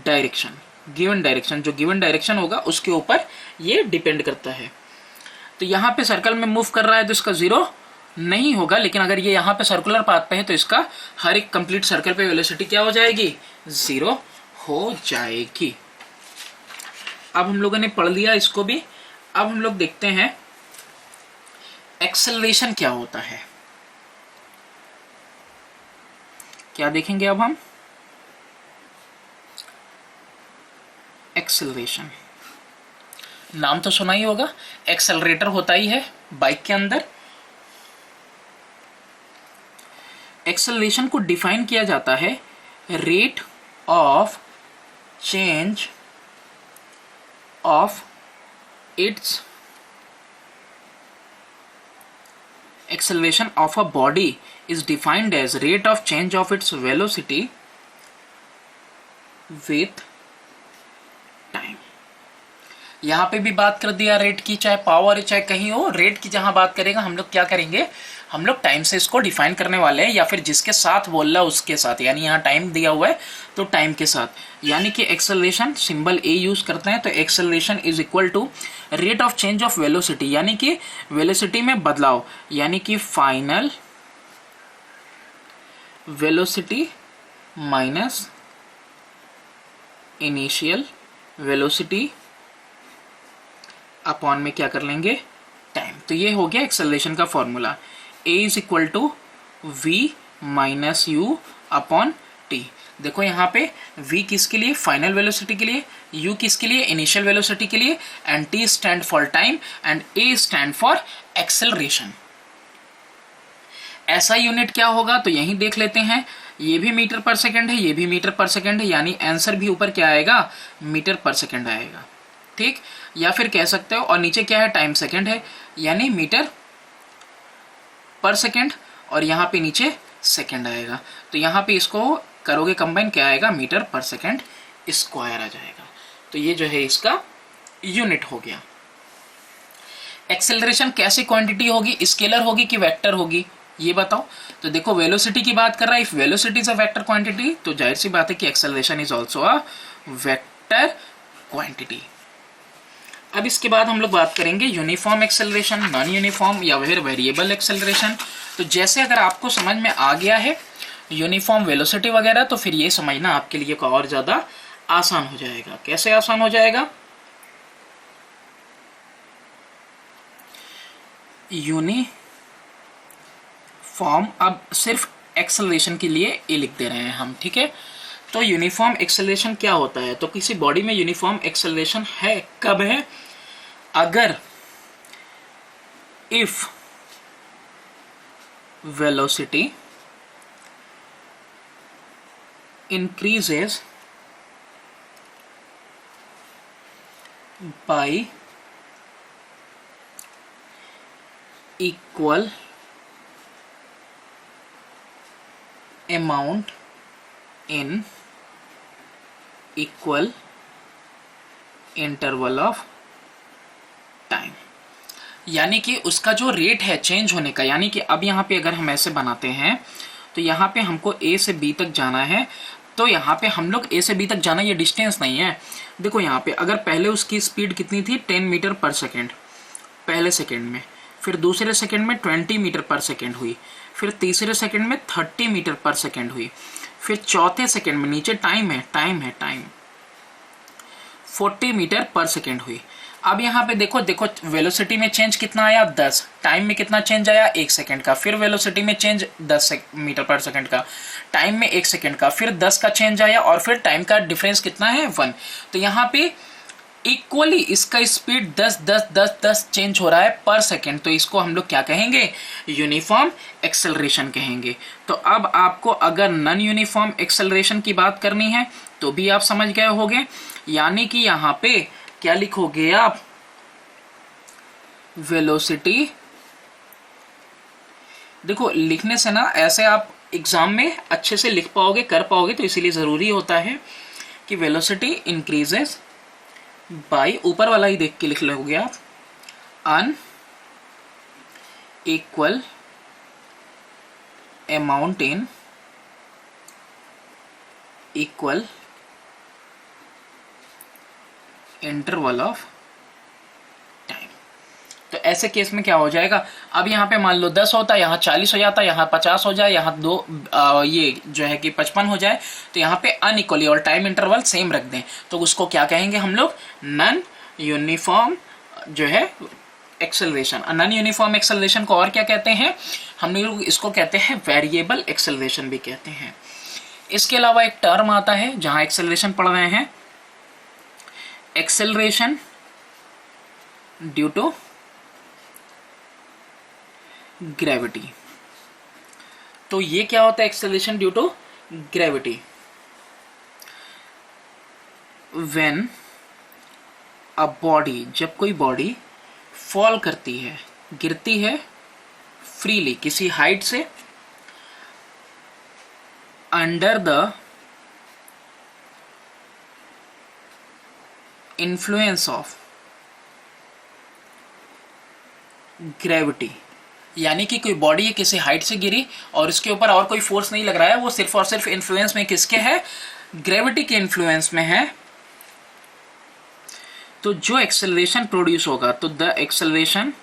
direction, given direction, जो गिवन डायरेक्शन होगा उसके ऊपर ये डिपेंड करता है। तो यहाँ पे सर्कल में मूव कर रहा है तो इसका 0 नहीं होगा, लेकिन अगर ये यहाँ पे सर्कुलर पाथ पे है तो इसका हर एक कंप्लीट सर्कल पे वेलोसिटी क्या हो जाएगी, 0 हो जाएगी। अब हम लोगों ने पढ़ लिया इसको भी। अब हम लोग देखते हैं एक्सेलरेशन क्या होता है। क्या देखेंगे अब हम, एक्सेलरेशन नाम तो सुना ही होगा, एक्सेलरेटर होता ही है बाइक के अंदर। एक्सेलरेशन को डिफाइन किया जाता है rate of change of its acceleration of a body is defined as rate of change of its velocity with time। यहाँ पे भी बात कर दिया रेट की, चाहे पावर चाहे कहीं हो, रेट की जहां बात करेगा हम लोग क्या करेंगे, हम लोग टाइम से इसको डिफाइन करने वाले हैं, या फिर जिसके साथ बोल रहा है उसके साथ, यानी यहाँ टाइम दिया हुआ है तो टाइम के साथ, यानी कि एक्सेलरेशन सिंबल ए यूज करते हैं। तो acceleration is equal to rate of change of velocity, यानी कि वेलोसिटी में बदलाव, यानी कि final velocity minus initial velocity upon में क्या कर लेंगे, टाइम। तो ये हो गया एक्सेलरेशन का formula, a is equal to V minus U upon T. देखो यहाँ पे v किसके लिए, फाइनल वेलोसिटी के लिए, u किसके लिए, इनिशियल वेलोसिटी के लिए, and t stand for time and a stand for acceleration. ऐसा यूनिट क्या होगा तो यही देख लेते हैं, ये भी मीटर पर सेकेंड है, ये भी मीटर पर सेकेंड है, यानी आंसर भी ऊपर क्या आएगा, मीटर पर सेकेंड आएगा। ठीक, या फिर कह सकते हो, और नीचे क्या है, टाइम सेकेंड है, यानी मीटर पर सेकेंड, और यहाँ पे नीचे सेकेंड आएगा। तो यहाँ पे इसको करोगे कंबाइन, क्या आएगा, मीटर पर सेकेंड स्क्वायर आ जाएगा। तो ये जो है इसका यूनिट हो गया। एक्सेलरेशन कैसी क्वांटिटी होगी, स्केलर होगी कि वेक्टर होगी, ये बताओ। तो देखो वेलोसिटी की बात कर रहा है, if velocity is a vector quantity तो जाहिर सी बात है कि acceleration is also a vector quantity. अब इसके बाद हम लोग बात करेंगे यूनिफॉर्म एक्सेलरेशन, नॉन यूनिफॉर्म या फिर वेरिएबल एक्सेलरेशन। तो जैसे अगर आपको समझ में आ गया है यूनिफॉर्म वेलोसिटी वगैरह, तो फिर ये समझना आपके लिए और ज्यादा आसान हो जाएगा। कैसे आसान हो जाएगा? यूनिफॉर्म, अब सिर्फ एक्सेलरेशन के लिए ये लिख दे रहे हैं हम, ठीक है। तो यूनिफॉर्म एक्सेलरेशन क्या होता है? तो किसी बॉडी में यूनिफॉर्म एक्सेलरेशन है कब है? अगर if velocity increases by equal amount in equal interval of time। यानी कि उसका जो रेट है चेंज होने का, यानी कि अब यहाँ पे अगर हम ऐसे बनाते हैं तो यहाँ पे हमको A से B तक जाना है, तो यहाँ पे हम लोग A से B तक जाना, ये डिस्टेंस नहीं है। देखो यहाँ पे अगर पहले उसकी स्पीड कितनी थी 10 मीटर पर सेकेंड पहले सेकेंड में, फिर दूसरे सेकेंड में 20 मीटर पर सेकेंड हुई, फिर तीसरे सेकेंड में 30 मीटर पर सेकेंड हुई, फिर चौथे सेकेंड में, नीचे टाइम 40 मीटर पर सेकेंड हुई। अब यहाँ पे देखो वेलोसिटी में चेंज कितना आया 10, टाइम में कितना चेंज आया 1 सेकेंड का, फिर वेलोसिटी में चेंज 10 मीटर पर सेकेंड का, टाइम में 1 सेकेंड का, फिर 10 का चेंज आया, और फिर टाइम का डिफरेंस कितना है 1। तो यहाँ पे इक्वली इसका स्पीड 10 चेंज हो रहा है पर सेकेंड, तो इसको हम लोग क्या कहेंगे? यूनिफॉर्म एक्सेलरेशन कहेंगे। तो अब आपको अगर नॉन यूनिफॉर्म एक्सेलरेशन की बात करनी है तो भी आप समझ गए होंगे, यानी कि यहाँ पे क्या लिखोगे आप? वेलोसिटी। देखो लिखने से ना ऐसे आप एग्जाम में अच्छे से लिख पाओगे, कर पाओगे, तो इसीलिए जरूरी होता है कि वेलोसिटी इंक्रीजेस बाय, ऊपर वाला ही देख के लिख लोगे आप, unequal amount in equal interval of time. तो ऐसे केस में क्या हो जाएगा? अब यहाँ पे मान लो 10 होता है, यहाँ 40 हो जाता है, यहाँ 50 हो जाए, यहाँ ये जो है कि 55 हो जाए, तो यहाँ पे अनइक्वली और टाइम इंटरवल सेम रख दें, तो उसको क्या कहेंगे हम लोग? नॉन यूनिफॉर्म जो है एक्सेलरेशन। नॉन यूनिफॉर्म एक्सेलरेशन को और क्या कहते हैं? हम लोग इसको कहते हैं वेरिएबल एक्सेलरेशन भी कहते हैं। इसके अलावा एक टर्म आता है जहां एक्सेलरेशन पढ़ रहे हैं, एक्सेलरेशन ड्यू टू ग्रेविटी। तो ये क्या होता है acceleration due to gravity? When a body, जब कोई बॉडी फॉल करती है, गिरती है फ्रीली किसी हाइट से, under the influence of gravity, यानी कि कोई बॉडी किसी हाइट से गिरी और उसके ऊपर और कोई फोर्स नहीं लग रहा है, वो सिर्फ और सिर्फ इन्फ्लुएंस में किसके है? ग्रेविटी के इन्फ्लुएंस में है। तो जो एक्सेलरेशन प्रोड्यूस होगा, तो the acceleration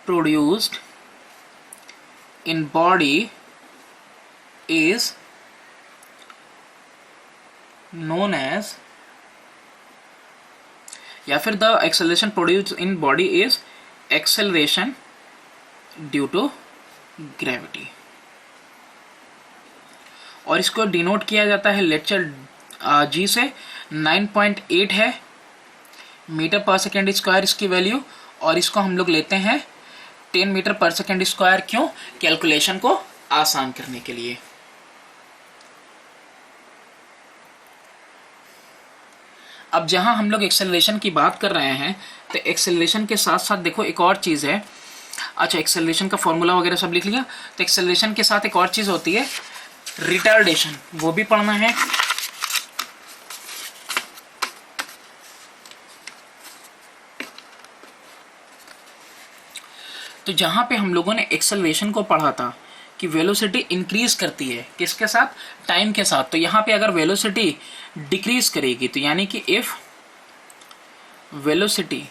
produced in body is known as, या फिर the acceleration produced in body is acceleration due to gravity, और इसको डिनोट किया जाता है लेक्चर जी से। 9.8 है मीटर पर सेकेंड स्क्वायर इसकी वैल्यू, और इसको हम लोग लेते हैं 10 मीटर पर सेकेंड स्क्वायर। क्यों? कैलकुलेशन को आसान करने के लिए। अब जहां हम लोग एक्सेलरेशन की बात कर रहे हैं, तो एक्सेलरेशन के साथ साथ देखो एक और चीज है। अच्छा, एक्सेलरेशन का फॉर्मूला वगैरह सब लिख लिया, तो एक्सेलरेशन के साथ एक और चीज होती है रिटार्डेशन, वो भी पढ़ना है। तो जहाँ पे हम लोगों ने एक्सेलरेशन को पढ़ा था कि वेलोसिटी इंक्रीज करती है किसके साथ, टाइम के साथ, तो यहाँ पे अगर वेलोसिटी डिक्रीज करेगी तो यानी कि if velocity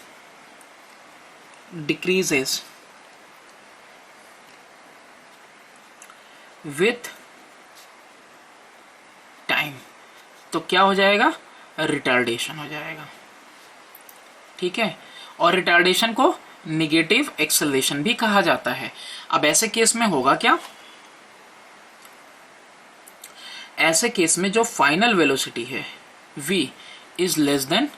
decreases with time तो क्या हो जाएगा, रिटार्डेशन हो जाएगा। ठीक है, और रिटार्डेशन को निगेटिव एक्सेलरेशन भी कहा जाता है। अब ऐसे केस में होगा क्या, ऐसे केस में जो फाइनल वेलोसिटी है v is less than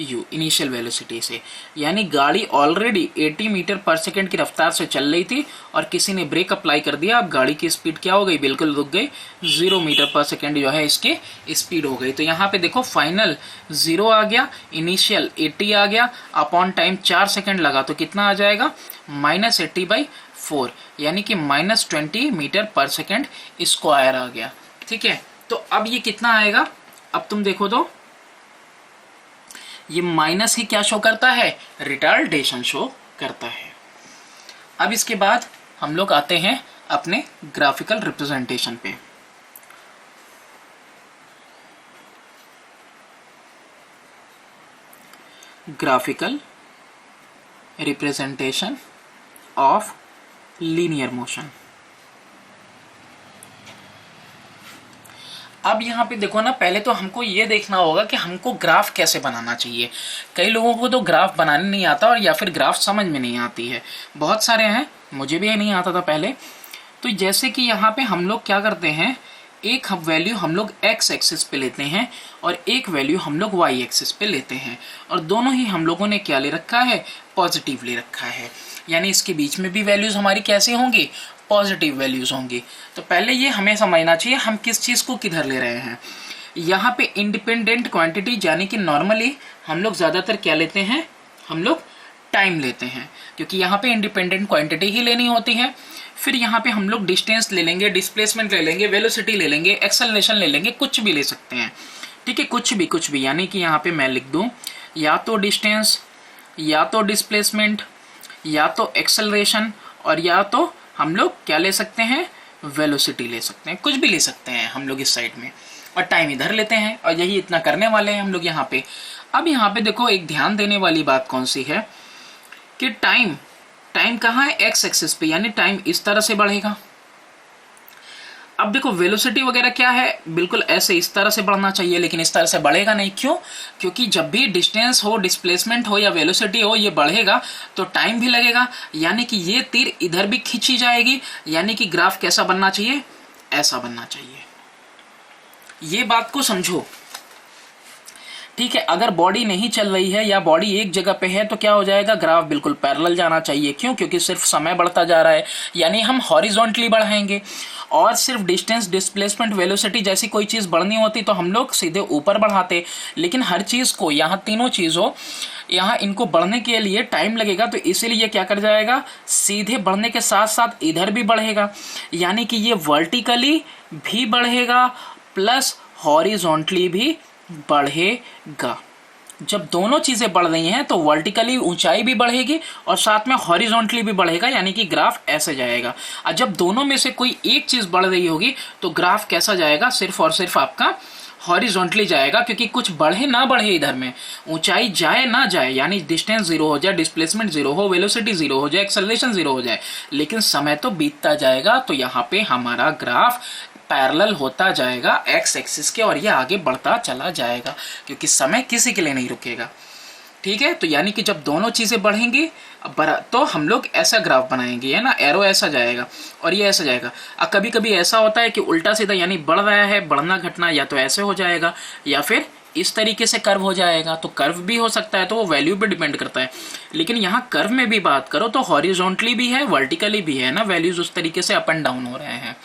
u initial velocity से, यानी गाड़ी ऑलरेडी 80 मीटर पर सेकेंड की रफ्तार से चल रही थी और किसी ने ब्रेक अप्लाई कर दिया, अब गाड़ी की स्पीड क्या हो गई, बिल्कुल रुक गई, 0 मीटर पर सेकेंड जो है इसकी स्पीड हो गई। तो यहाँ पे देखो फाइनल 0 आ गया, इनिशियल 80 आ गया, अपॉन टाइम 4 सेकेंड लगा तो कितना आ जाएगा, -80/4 यानी कि -20 मीटर पर सेकेंड स्क्वायर आ गया। ठीक है, तो अब ये कितना आएगा, अब तुम देखो तो ये माइनस ही क्या शो करता है, रिटार्डेशन शो करता है। अब इसके बाद हम लोग आते हैं अपने ग्राफिकल रिप्रेजेंटेशन पे। Graphical representation of linear motion. अब यहाँ पे देखो ना, पहले तो हमको ये देखना होगा कि हमको ग्राफ कैसे बनाना चाहिए। कई लोगों को तो ग्राफ बनाने नहीं आता और या फिर ग्राफ समझ में नहीं आती है, बहुत सारे हैं, मुझे भी नहीं आता था पहले। तो जैसे कि यहाँ पे हम लोग क्या करते हैं, एक वैल्यू हम लोग x एक्सिस पे लेते हैं और एक वैल्यू हम लोग y एक्सिस पे लेते हैं, और दोनों ही हम लोगों ने क्या ले रखा है, पॉजिटिव ले रखा है, यानी इसके बीच में भी वैल्यूज हमारी कैसी होंगी, पॉजिटिव वैल्यूज होंगी। तो पहले ये हमें समझना चाहिए हम किस चीज को किधर ले रहे हैं। यहाँ पे इंडिपेंडेंट क्वांटिटी यानी कि नॉर्मली हम लोग ज्यादातर क्या लेते हैं, हम लोग टाइम लेते हैं, क्योंकि यहाँ पे इंडिपेंडेंट क्वांटिटी ही लेनी होती है। फिर यहाँ पे हम लोग डिस्टेंस ले लेंगे, डिस्प्लेसमेंट ले लेंगे, वेलोसिटी ले लेंगे, एक्सेलरेशन ले लेंगे, कुछ भी ले सकते हैं। ठीक है, कुछ भी, यानी कि यहाँ पे मैं लिख दूं या तो डिस्टेंस, या तो डिस्प्लेसमेंट, या तो एक्सेलरेशन, और या तो हम लोग क्या ले सकते हैं, वेलोसिटी ले सकते हैं, कुछ भी ले सकते हैं हम लोग इस साइड में, और टाइम इधर लेते हैं, और यही इतना करने वाले हैं हम लोग यहाँ पे। अब यहाँ पे देखो एक ध्यान देने वाली बात कौन सी है कि टाइम कहाँ है, एक्स एक्सिस पे, यानी टाइम इस तरह से बढ़ेगा। अब देखो वेलोसिटी वगैरह क्या है, बिल्कुल ऐसे इस तरह से बढ़ना चाहिए, लेकिन इस तरह से बढ़ेगा नहीं। क्यों, क्योंकि जब भी डिस्टेंस हो, डिस्प्लेसमेंट हो या वेलोसिटी हो, ये बढ़ेगा तो टाइम भी लगेगा, यानी कि ये तीर इधर भी खींची जाएगी, यानी कि ग्राफ कैसा बनना चाहिए, ऐसा बनना चाहिए। ये बात को समझो। ठीक है, अगर बॉडी नहीं चल रही है या बॉडी एक जगह पे है तो क्या हो जाएगा, ग्राफ बिल्कुल पैरेलल जाना चाहिए। क्यों, क्योंकि सिर्फ समय बढ़ता जा रहा है, यानी हम हॉरिजॉन्टली बढ़ाएंगे, और सिर्फ डिस्टेंस, डिस्प्लेसमेंट, वेलोसिटी जैसी कोई चीज बढ़नी होती तो हम लोग सीधे ऊपर बढ़ाते, लेकिन हर चीज को, यहाँ तीनों चीजों, यहाँ इनको बढ़ने के लिए टाइम लगेगा, तो इसीलिए क्या कर जाएगा, सीधे बढ़ने के साथ साथ इधर भी बढ़ेगा, यानी कि ये वर्टिकली भी बढ़ेगा प्लस हॉरिजॉन्टली भी बढ़ेगा। जब दोनों चीजें बढ़ रही हैं तो वर्टिकली ऊंचाई भी बढ़ेगी और साथ में हॉरिजॉन्टली भी बढ़ेगा, यानी कि ग्राफ ऐसे जाएगा। और जब दोनों में से कोई एक चीज बढ़ रही होगी तो ग्राफ कैसा जाएगा, सिर्फ और सिर्फ आपका हॉरिजॉन्टली जाएगा, क्योंकि कुछ बढ़े ना बढ़े इधर में, ऊंचाई जाए ना जाए, यानी डिस्टेंस 0 हो जाए, डिस्प्लेसमेंट 0 हो, वेलोसिटी 0 हो जाए, एक्सेलरेशन 0 हो जाए, लेकिन समय तो बीतता जाएगा, तो यहाँ पे हमारा ग्राफ पैरेलल होता जाएगा एक्स एक्सिस के, और ये आगे बढ़ता चला जाएगा, क्योंकि समय किसी के लिए नहीं रुकेगा। ठीक है, तो यानी कि जब दोनों चीजें बढ़ेंगी तो हम लोग ऐसा ग्राफ बनाएंगे, है ना, एरो ऐसा जाएगा और ये ऐसा जाएगा। अब कभी कभी ऐसा होता है कि उल्टा सीधा, यानी बढ़ रहा है, बढ़ना घटना या तो ऐसे हो जाएगा या फिर इस तरीके से कर्व हो जाएगा, तो कर्व भी हो सकता है, तो वो वैल्यू पे डिपेंड करता है। लेकिन यहाँ कर्व में भी बात करो तो हॉरिजॉन्टली भी है, वर्टिकली भी है ना, वैल्यूज उस तरीके से अप एंड डाउन हो रहे हैं।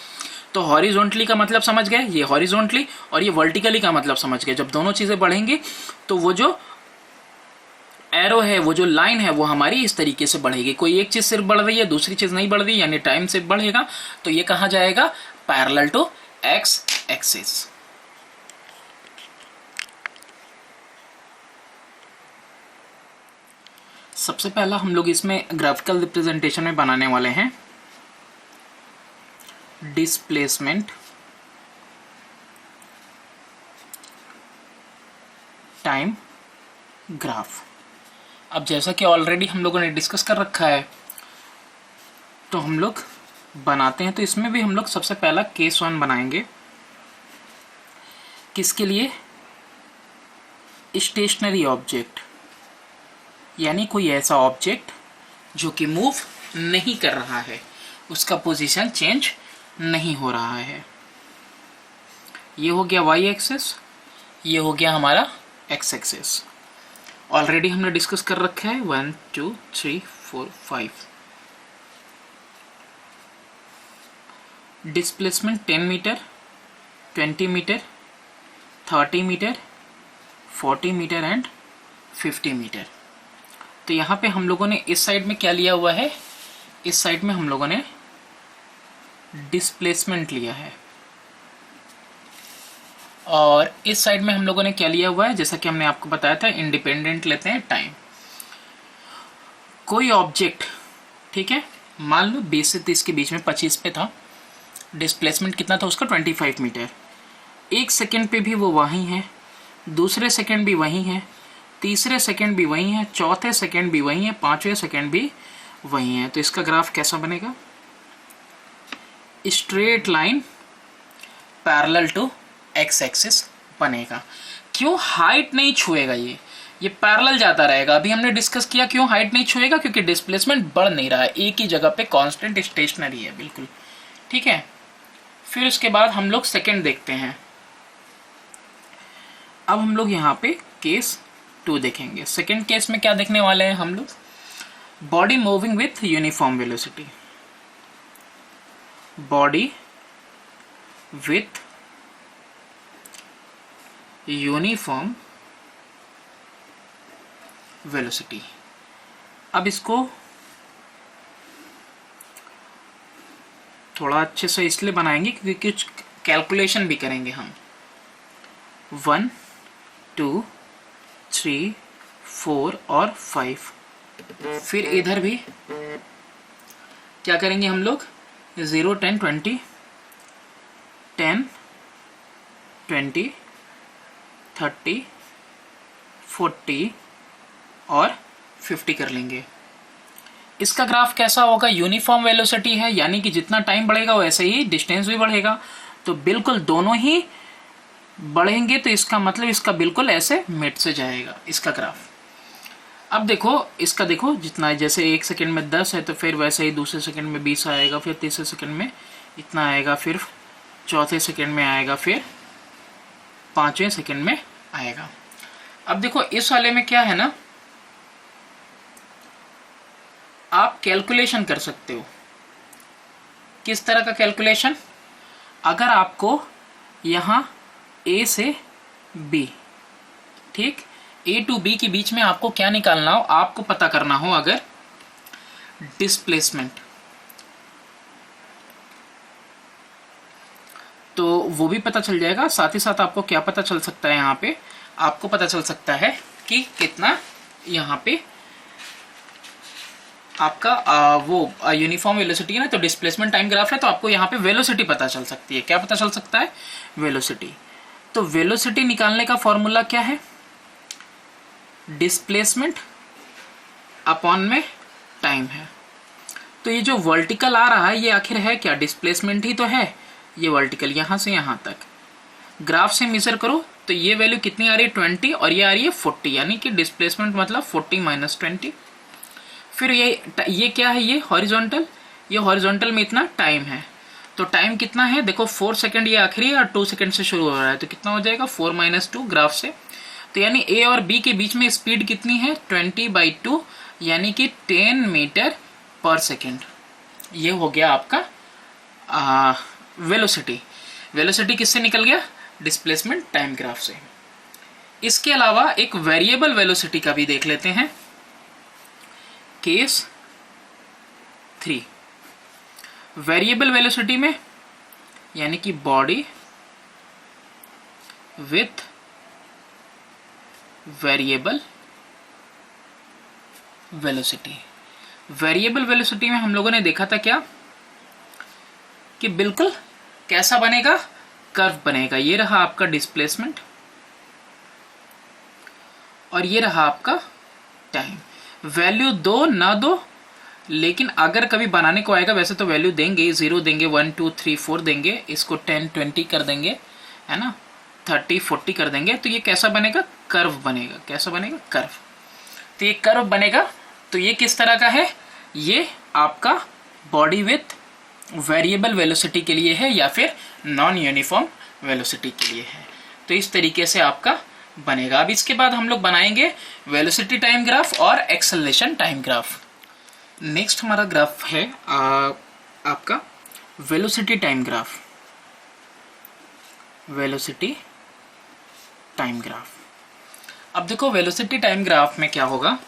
तो हॉरिजॉन्टली का मतलब समझ गए, ये हॉरिजॉन्टली, और ये वर्टिकली का मतलब समझ गए। जब दोनों चीजें बढ़ेंगी तो वो जो एरो है, वो जो लाइन है, वो हमारी इस तरीके से बढ़ेगी। कोई एक चीज सिर्फ बढ़ रही है, दूसरी चीज नहीं बढ़ रही, यानी टाइम से बढ़ेगा, तो ये कहा जाएगा पैरेलल टू एक्स एक्सिस। सबसे पहला हम लोग इसमें ग्राफिकल रिप्रेजेंटेशन में बनाने वाले हैं डिस्प्लेसमेंट टाइम ग्राफ। अब जैसा कि ऑलरेडी हम लोगों ने डिस्कस कर रखा है तो हम लोग बनाते हैं। तो इसमें भी हम लोग सबसे पहला केस 1 बनाएंगे। किसके लिए? स्टेशनरी ऑब्जेक्ट, यानी कोई ऐसा ऑब्जेक्ट जो कि मूव नहीं कर रहा है, उसका पोजीशन चेंज नहीं हो रहा है। ये हो गया वाई एक्सिस, ये हो गया हमारा एक्स एक्सिस। ऑलरेडी हमने डिस्कस कर रखा है 1 2 3 4 5। Displacement 10 metre, 20 metre, 30 metre, 40 metre and 50 metre. तो यहाँ पे हम लोगों ने इस साइड में क्या लिया हुआ है? इस साइड में हम लोगों ने डिस्प्लेसमेंट लिया है और इस साइड में हम लोगों ने क्या लिया हुआ है? जैसा कि हमने आपको बताया था, इंडिपेंडेंट लेते हैं टाइम। कोई ऑब्जेक्ट, ठीक है, मान लो 20 से 30 के बीच में 25 पे था, डिस्प्लेसमेंट कितना था उसका? 25 मीटर। एक सेकेंड पे भी वो वहीं है, दूसरे सेकेंड भी वहीं है, तीसरे सेकेंड भी वहीं है, चौथे सेकेंड भी वहीं है, पांचवें सेकेंड भी वहीं है। तो इसका ग्राफ कैसा बनेगा? Straight line parallel to X axis बनेगा। क्यों? हाइट नहीं छुएगा, ये पैरेलल जाता रहेगा। अभी हमने डिस्कस किया क्यों हाइट नहीं छुएगा, क्योंकि डिस्प्लेसमेंट बढ़ नहीं रहा है, एक ही जगह पे कांस्टेंट स्टेशनरी है बिल्कुल, ठीक है। फिर उसके बाद हम लोग सेकंड देखते हैं। अब हम लोग यहाँ पे केस 2 देखेंगे। सेकंड केस में क्या देखने वाले हैं हम लोग? Body moving with uniform velocity. Body with uniform velocity. अब इसको थोड़ा अच्छे से इसलिए बनाएंगे क्योंकि कुछ कैलकुलेशन भी करेंगे हम। 1 2 3 4 और 5। फिर इधर भी क्या करेंगे हम लोग? 0 10 20 10 20 30 40 और 50 कर लेंगे। इसका ग्राफ कैसा होगा? यूनिफॉर्म वेलोसिटी है, यानी कि जितना टाइम बढ़ेगा वैसे ही डिस्टेंस भी बढ़ेगा। तो बिल्कुल दोनों ही बढ़ेंगे, तो इसका मतलब इसका बिल्कुल ऐसे मिड से जाएगा इसका ग्राफ। अब देखो इसका, देखो जितना, जैसे एक सेकंड में 10 है तो फिर वैसे ही दूसरे सेकंड में 20 आएगा, फिर तीसरे सेकंड में इतना आएगा, फिर चौथे सेकंड में आएगा, फिर पांचवें सेकंड में आएगा। अब देखो इस वाले में क्या है ना, आप कैलकुलेशन कर सकते हो। किस तरह का कैलकुलेशन? अगर आपको यहां ए से बी, ठीक, ए टू बी के बीच में आपको क्या निकालना हो, आपको पता करना हो अगर डिस्प्लेसमेंट, तो वो भी पता चल जाएगा। साथ ही साथ आपको क्या पता चल सकता है, यहाँ पे आपको पता चल सकता है कि कितना यहाँ पे आपका वो यूनिफॉर्म वेलोसिटी है ना, तो डिस्प्लेसमेंट टाइम ग्राफ है, तो आपको यहाँ पे वेलोसिटी पता चल सकती है। क्या पता चल सकता है? वेलोसिटी। तो वेलोसिटी निकालने का फॉर्मूला क्या है? डिस्प्लेसमेंट अपॉन में टाइम है। तो ये जो वर्टिकल आ रहा है ये आखिर है क्या? डिस्प्लेसमेंट ही तो है। ये वर्टिकल यहाँ से यहाँ तक ग्राफ से मेजर करो तो ये वैल्यू कितनी आ रही है? 20 और ये आ रही है 40, यानी कि डिस्प्लेसमेंट मतलब 40 - 20। फिर ये क्या है? ये हॉरिजॉन्टल, ये हॉरिजॉन्टल में इतना टाइम है। तो टाइम कितना है? देखो 4 सेकंड ये आखिरी है और 2 सेकंड से शुरू हो रहा है, तो कितना हो जाएगा? 4 - 2 ग्राफ से। तो यानी ए और बी के बीच में स्पीड कितनी है? 20/2, यानी कि 10 मीटर पर सेकेंड। ये हो गया आपका वेलोसिटी। वेलोसिटी किससे निकल गया? डिस्प्लेसमेंट टाइम ग्राफ से। इसके अलावा एक वेरिएबल वेलोसिटी का भी देख लेते हैं, केस 3। वेरिएबल वेलोसिटी में यानी कि body with variable velocity. Variable velocity में हम लोगों ने देखा था क्या कि बिल्कुल कैसा बनेगा, कर्व बनेगा। ये रहा आपका डिस्प्लेसमेंट और ये रहा आपका टाइम। वैल्यू दो ना दो, लेकिन अगर कभी बनाने को आएगा, वैसे तो वैल्यू देंगे, 0 देंगे, 1 2 3 4 देंगे, इसको 10 20 कर देंगे, है ना, 30 40 कर देंगे, तो ये कैसा बनेगा, कर्व बनेगा। कैसा बनेगा, कर्व। तो ये कर्व बनेगा। तो ये किस तरह का है, ये आपका बॉडी विथ वेरिएबल वेलोसिटी के लिए है या फिर नॉन यूनिफॉर्म वेलोसिटी के लिए है। तो इस तरीके से आपका बनेगा। अब इसके बाद हम लोग बनाएंगे वेलोसिटी टाइम ग्राफ और एक्सेलरेशन टाइम ग्राफ। नेक्स्ट हमारा ग्राफ है आपका velocity time graph. Velocity time graph. अब देखो वेलोसिटी टाइम ग्राफ में क्या होगा,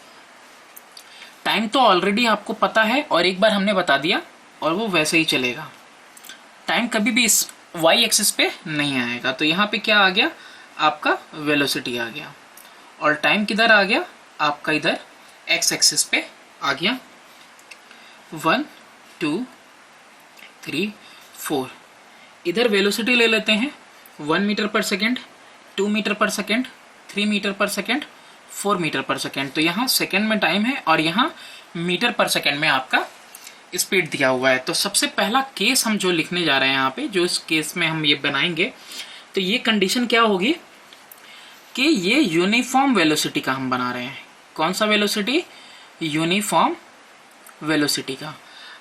टाइम तो ऑलरेडी आपको पता है और एक बार हमने बता दिया और वो वैसे ही चलेगा। टाइम कभी भी इस वाई एक्सिस पे नहीं आएगा। तो यहाँ पे क्या आ गया, आपका वेलोसिटी आ गया, और टाइम किधर आ गया, आपका इधर एक्स एक्सिस पे आ गया। 1 2 3 4। इधर वेलोसिटी ले लेते हैं 1 मीटर पर सेकेंड, 2 मीटर पर सेकेंड, 3 मीटर पर सेकेंड, 4 मीटर पर सेकेंड। तो यहाँ सेकेंड में टाइम है और यहाँ मीटर पर सेकेंड में आपका स्पीड दिया हुआ है। तो सबसे पहला केस हम जो लिखने जा रहे हैं यहाँ पे, जो इस केस में हम ये बनाएंगे, तो ये कंडीशन क्या होगी कि ये यूनिफॉर्म वेलोसिटी का हम बना रहे हैं। कौन सा वेलोसिटी, यूनिफॉर्म वेलोसिटी का।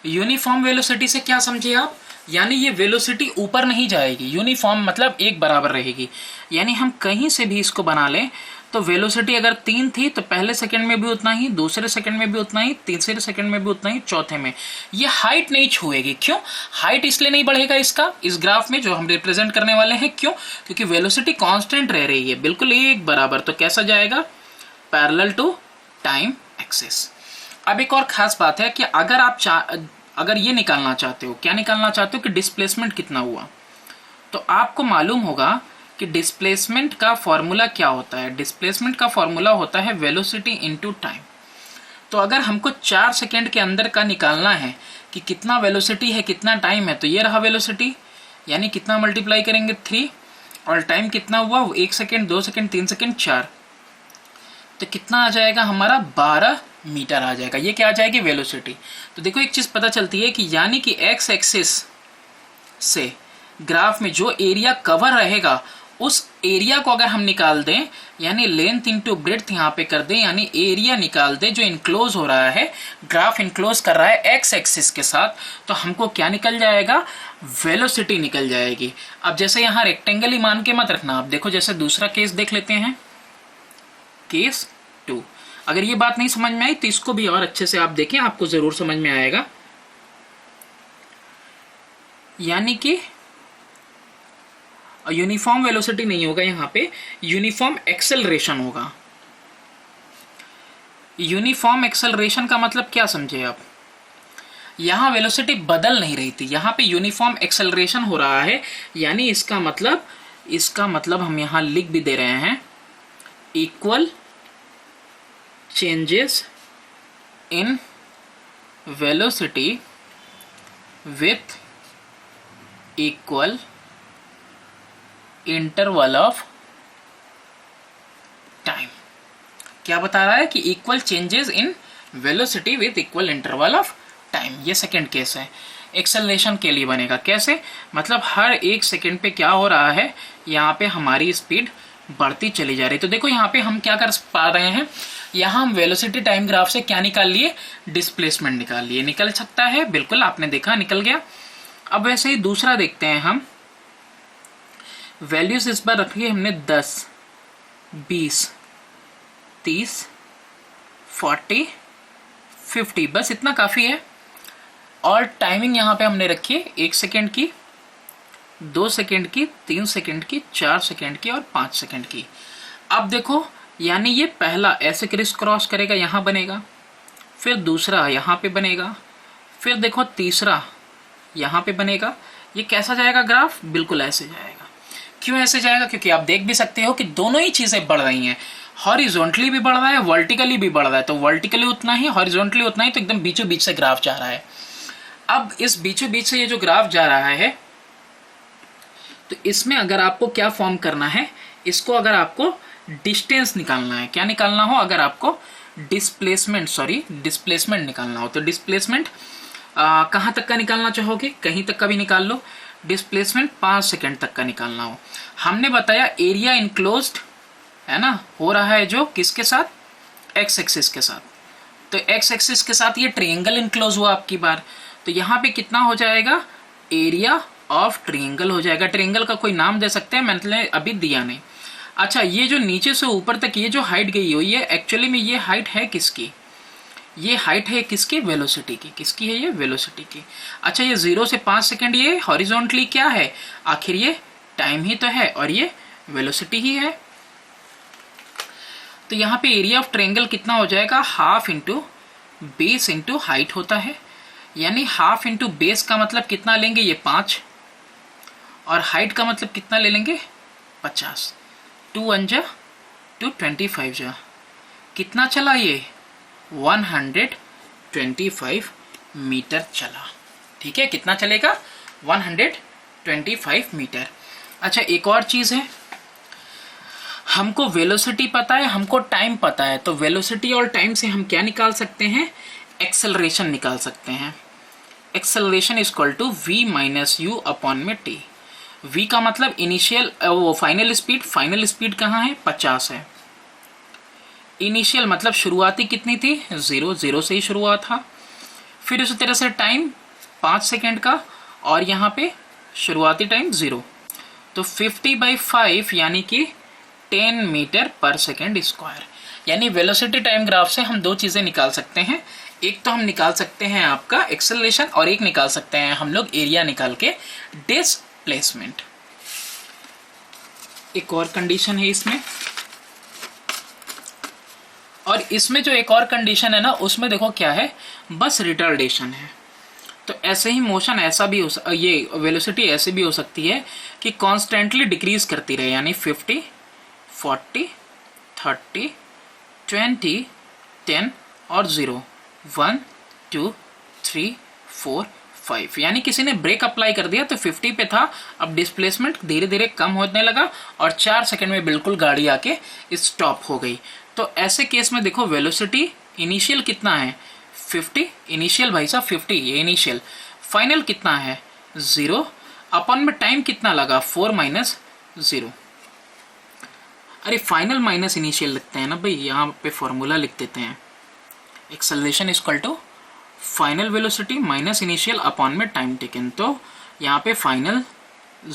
यूनिफॉर्म वेलोसिटी से क्या समझे आप, यानी ये वेलोसिटी ऊपर नहीं जाएगी। यूनिफॉर्म मतलब एक बराबर रहेगी, यानी हम कहीं से भी इसको बना लें तो वेलोसिटी अगर 3 थी तो पहले सेकंड में भी उतना ही, दूसरे सेकंड में भी उतना ही, तीसरे सेकंड में भी उतना ही, चौथे में। ये हाइट नहीं छुएगी। क्यों हाइट इसलिए नहीं बढ़ेगा इसका, इस ग्राफ में जो हम रिप्रेजेंट करने वाले हैं। क्यों, क्योंकि वेलोसिटी कांस्टेंट रह रही है, बिल्कुल एक बराबर। तो कैसा जाएगा, पैरेलल टू टाइम एक्सिस। अब एक और खास बात है कि अगर आप अगर ये निकालना चाहते हो, क्या निकालना चाहते हो कि डिस्प्लेसमेंट कितना हुआ, तो आपको मालूम होगा कि डिस्प्लेसमेंट का फॉर्मूला क्या होता है। डिस्प्लेसमेंट का फॉर्मूला होता है वेलोसिटी इनटू टाइम। तो अगर हमको 4 सेकेंड के अंदर का निकालना है कि कितना वेलोसिटी है, कितना टाइम है, तो ये रहा वेलोसिटी, यानी कितना मल्टीप्लाई करेंगे 3, और टाइम कितना हुआ 1 सेकेंड, 2 सेकेंड, 3 सेकेंड, 4, तो कितना आ जाएगा हमारा 12 मीटर आ जाएगा। ये क्या आ जाएगी, वेलोसिटी। तो देखो एक चीज पता चलती है कि यानी कि एक्स एक्सिस से ग्राफ में जो एरिया कवर रहेगा, उस एरिया को अगर हम निकाल दें, यानी लेंथ इंटू ब्रेड्थ यहाँ पे कर दें, यानी एरिया निकाल दें जो इनक्लोज हो रहा है, ग्राफ इनक्लोज कर रहा है एक्स एक्सिस के साथ, तो हमको क्या निकल जाएगा, वेलोसिटी निकल जाएगी। अब जैसे यहाँ रेक्टेंगल ही मान के मत रखना। आप देखो जैसे दूसरा केस देख लेते हैं, केस 2। अगर ये बात नहीं समझ में आई तो इसको भी और अच्छे से आप देखें, आपको जरूर समझ में आएगा। यानी कि यूनिफॉर्म वेलोसिटी नहीं होगा, यहां पे यूनिफॉर्म एक्सेलरेशन होगा। यूनिफॉर्म एक्सेलरेशन का मतलब क्या समझे आप, यहां वेलोसिटी बदल नहीं रही थी, यहां पे यूनिफॉर्म एक्सेलरेशन हो रहा है। यानी इसका मतलब हम यहां लिख भी दे रहे हैं, equal changes in velocity with equal interval of time. क्या बता रहा है कि equal changes in velocity with equal interval of time. ये सेकेंड केस है। एक्सेलरेशन के लिए बनेगा कैसे, मतलब हर 1 सेकेंड पे क्या हो रहा है, यहाँ पे हमारी स्पीड बढ़ती चली जा रही है। तो देखो यहाँ पे हम क्या कर पा रहे हैं, यहाँ हम वेलोसिटी टाइम ग्राफ से क्या निकाल लिए, डिस्प्लेसमेंट निकाल लिए। निकल सकता है, बिल्कुल आपने देखा निकल गया। अब वैसे ही दूसरा देखते हैं हम, वैल्यूज इस बार रखी है हमने 10, 20, 30, 40, 50, बस इतना काफी है। और टाइमिंग यहाँ पे हमने रखी है 1 सेकेंड की, 2 सेकेंड की, 3 सेकेंड की, 4 सेकेंड की और 5 सेकेंड की। अब देखो यानी ये पहला ऐसे क्रिस क्रॉस करेगा, यहाँ बनेगा, फिर दूसरा यहाँ पे बनेगा, फिर देखो तीसरा यहाँ पे बनेगा। ये कैसा जाएगा ग्राफ, बिल्कुल ऐसे जाएगा। क्यों ऐसे जाएगा, क्योंकि आप देख भी सकते हो कि दोनों ही चीजें बढ़ रही हैं। हॉरिजॉन्टली भी बढ़ रहा है, वर्टिकली भी बढ़ रहा है, तो वर्टिकली उतना ही, हॉरिजॉन्टली उतना ही, तो एकदम बीचों बीच से ग्राफ जा रहा है। अब इस बीचों बीच से ये जो ग्राफ जा रहा है, तो इसमें अगर आपको क्या फॉर्म करना है, इसको अगर आपको डिस्टेंस निकालना है, क्या निकालना हो, अगर आपको डिस्प्लेसमेंट निकालना हो, तो डिस्प्लेसमेंट कहाँ तक का निकालना चाहोगे, कहीं तक का भी निकाल लो। डिस्प्लेसमेंट 5 सेकेंड तक का निकालना हो। हमने बताया एरिया इनक्लोज्ड है ना, हो रहा है जो किसके साथ, एक्स एक्सिस के साथ। तो एक्स एक्सिस के साथ ये ट्रायंगल इनक्लोज हुआ आपकी बार, तो यहाँ पे कितना हो जाएगा, एरिया ऑफ ट्रायंगल हो जाएगा। ट्रायंगल का कोई नाम दे सकते हैं, मैंने अभी दिया नहीं। अच्छा, ये जो नीचे से ऊपर तक ये जो हाइट गई हुई है, एक्चुअली में ये हाइट है किसकी, ये हाइट है किसकी, वेलोसिटी की। किसकी है ये, वेलोसिटी की। अच्छा, ये 0 से 5 सेकेंड ये हॉरिजॉन्टली क्या है, आखिर ये टाइम ही तो है और ये वेलोसिटी ही है। तो यहाँ पे एरिया ऑफ ट्रायंगल कितना हो जाएगा, half into base into height होता है। यानी हाफ इंटू बेस का मतलब कितना लेंगे, ये 5, और हाइट का मतलब कितना ले लेंगे, 50। 2 1 जा 2 25 जा, कितना चला ये, 125 मीटर चला। ठीक है, कितना चलेगा, 125 मीटर। अच्छा, एक और चीज है, हमको वेलोसिटी पता है, हमको टाइम पता है, तो वेलोसिटी और टाइम से हम क्या निकाल सकते हैं, एक्सेलरेशन निकाल सकते हैं। Acceleration is equal to v minus U upon में t। v का मतलब इनिशियल, वो फाइनल स्पीड, फाइनल स्पीड कहाँ है, 50 है। इनिशियल मतलब शुरुआती कितनी थी, 0, 0 से ही शुरुआत था। फिर उसी तरह से टाइम 5 सेकेंड का, और यहाँ पे शुरुआती टाइम 0, तो 50/5 यानी कि 10 मीटर पर सेकेंड स्क्वायर। यानी वेलोसिटी टाइम ग्राफ से हम दो चीजें निकाल सकते हैं, एक तो हम निकाल सकते हैं आपका एक्सेलरेशन, और एक निकाल सकते हैं हम लोग एरिया निकाल के डिस्प्लेसमेंट। एक और कंडीशन है इसमें, और इसमें जो एक और कंडीशन है ना, उसमें देखो क्या है, बस रिटार्डेशन है। तो ऐसे ही मोशन ऐसा भी हो, ये वेलोसिटी ऐसे भी हो सकती है कि कॉन्स्टेंटली डिक्रीज करती रहे, यानी 50, 40, 30, 20, 10 और 0, 1 2 3 4 5। यानी किसी ने ब्रेक अप्लाई कर दिया तो 50 पे था, अब डिस्प्लेसमेंट धीरे धीरे कम होने लगा और 4 सेकंड में बिल्कुल गाड़ी आके स्टॉप हो गई। तो ऐसे केस में देखो वेलोसिटी इनिशियल कितना है, 50, इनिशियल भाई साहब 50, ये इनिशियल। फाइनल कितना है, 0, अपन में टाइम कितना लगा, 4 माइनस 0। अरे फाइनल माइनस इनिशियल लिखते हैं ना भाई, यहाँ पे फॉर्मूला लिख देते हैं, acceleration is equal to final velocity minus initial upon में टाइम टेकन। तो यहाँ पे फाइनल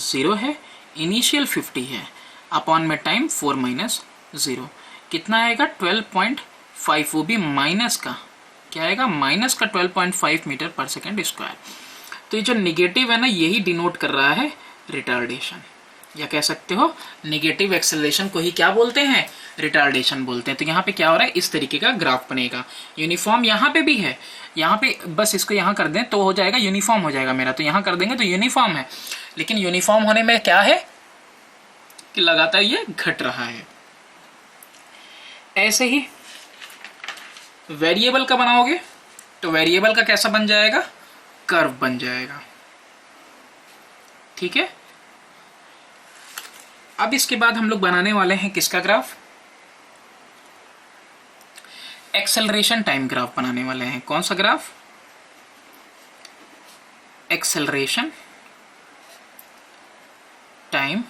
0 है, इनिशियल 50 है, अपॉन में टाइम 4 माइनस 0, कितना आएगा 12.5, वो भी माइनस का, क्या आएगा माइनस का 12.5 मीटर पर सेकेंड स्क्वायर। तो ये जो निगेटिव है ना, यही डिनोट कर रहा है रिटार्डेशन, या कह सकते हो निगेटिव एक्सेलरेशन को ही क्या बोलते हैं, रिटार्डेशन बोलते हैं। तो यहाँ पे क्या हो रहा है, इस तरीके का ग्राफ बनेगा। यूनिफॉर्म यहाँ पे भी है, यहाँ पे बस इसको यहाँ कर दें तो हो जाएगा, यूनिफॉर्म हो जाएगा मेरा, तो यहाँ कर देंगे तो यूनिफॉर्म है। लेकिन यूनिफॉर्म होने में क्या है कि लगातार ये घट रहा है। ऐसे ही वेरिएबल का बनाओगे तो वेरिएबल का कैसा बन जाएगा, कर्व बन जाएगा। ठीक है, अब इसके बाद हम लोग बनाने वाले हैं किसका ग्राफ, एक्सेलरेशन टाइम ग्राफ बनाने वाले हैं। कौन सा ग्राफ, एक्सेलरेशन टाइम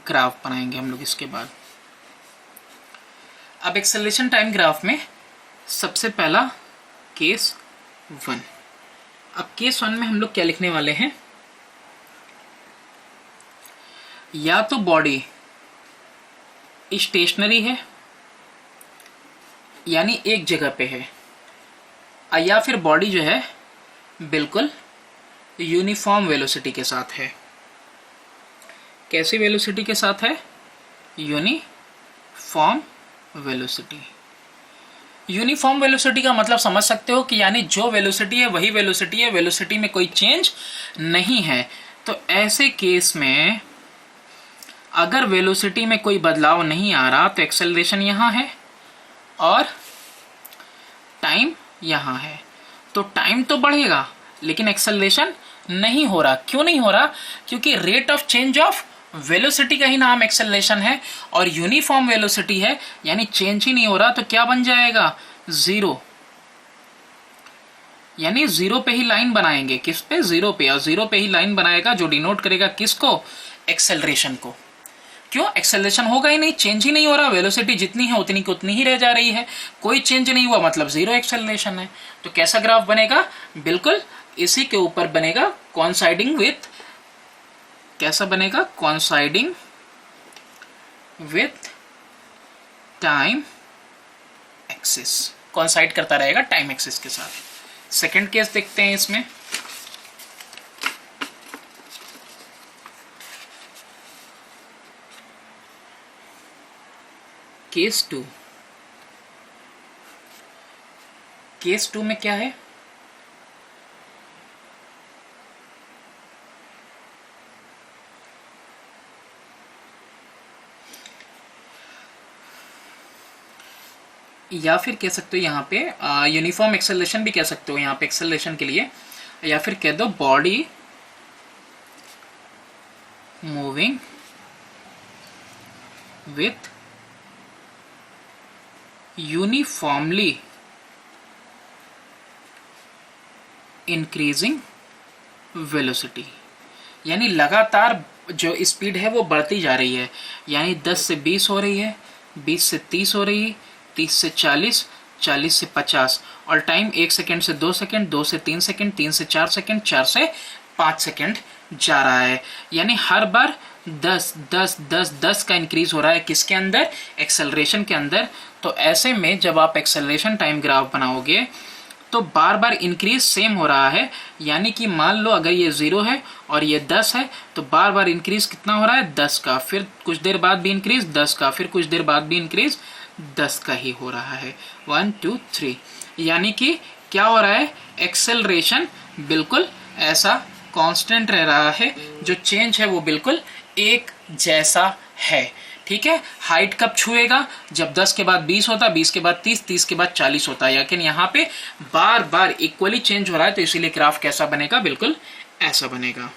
ग्राफ बनाएंगे हम लोग इसके बाद। अब एक्सेलरेशन टाइम ग्राफ में सबसे पहला केस 1। अब केस 1 में हम लोग क्या लिखने वाले हैं, या तो बॉडी स्टेशनरी है यानी एक जगह पे है, या फिर बॉडी जो है बिल्कुल यूनिफॉर्म वेलोसिटी के साथ है। कैसी वेलोसिटी के साथ है, यूनिफॉर्म वेलोसिटी। यूनिफॉर्म वेलोसिटी का मतलब समझ सकते हो कि यानी जो वेलोसिटी है वही वेलोसिटी है, वेलोसिटी में कोई चेंज नहीं है। तो ऐसे केस में अगर वेलोसिटी में कोई बदलाव नहीं आ रहा तो एक्सेलरेशन यहाँ है और टाइम यहाँ है, तो टाइम तो बढ़ेगा लेकिन एक्सेलरेशन नहीं हो रहा। क्यों नहीं हो रहा? क्योंकि rate of change of velocity का ही नाम एक्सेलरेशन है और यूनिफॉर्म वेलोसिटी है, यानी चेंज ही नहीं हो रहा, तो क्या बन जाएगा? जीरो। यानी जीरो पे ही लाइन बनाएंगे। किस पे? जीरो पे। और जीरो पे ही लाइन बनाएगा जो डिनोट करेगा किसको? एक्सेलरेशन को। क्यों? एक्सेलरेशन होगा ही नहीं, चेंज ही नहीं हो रहा, वेलोसिटी जितनी है उतनी की उतनी ही रह जा रही है, कोई चेंज नहीं हुआ, मतलब जीरो एक्सेलरेशन है। तो कैसा ग्राफ बनेगा? बिल्कुल इसी के ऊपर बनेगा, कॉन्साइडिंग विथ, कैसा बनेगा? कॉन्साइडिंग विथ टाइम एक्सिस, कॉन्साइड करता रहेगा टाइम एक्सिस के साथ। सेकेंड केस देखते हैं इसमें। Case to. केस टू में क्या है? या फिर कह सकते हो यहाँ पे यूनिफॉर्म एक्सेलरेशन भी कह सकते हो यहाँ पे एक्सेलरेशन के लिए, या फिर कह दो body moving with uniformly increasing velocity, यानी लगातार जो स्पीड है वो बढ़ती जा रही है, यानी 10 से 20 हो रही है, 20 से 30 हो रही है, 30 से 40, 40 से 50, और टाइम 1 सेकेंड से 2 सेकेंड, 2 से 3 सेकेंड, 3 से 4 सेकेंड, 4 से 5 सेकेंड जा रहा है। यानी हर बार 10 10 10 10 का इंक्रीज हो रहा है किसके अंदर? एक्सेलरेशन के अंदर। तो ऐसे में जब आप एक्सेलरेशन टाइम ग्राफ बनाओगे तो बार बार इंक्रीज सेम हो रहा है, यानी कि मान लो अगर ये 0 है और ये 10 है तो बार बार इंक्रीज कितना हो रहा है? 10 का, फिर कुछ देर बाद भी इंक्रीज 10 का, फिर कुछ देर बाद भी इंक्रीज 10 का ही हो रहा है। 1 2 3, यानी कि क्या हो रहा है? एक्सेलरेशन बिल्कुल ऐसा कांस्टेंट रह रहा है, जो चेंज है वो बिल्कुल एक जैसा है। ठीक है। हाइट कब छुएगा? जब 10 के बाद 20 होता, 20 के बाद 30, 30 के बाद 40 होता है, लेकिन यहाँ पे बार बार इक्वली चेंज हो रहा है, तो इसीलिए ग्राफ कैसा बनेगा? बिल्कुल ऐसा बनेगा।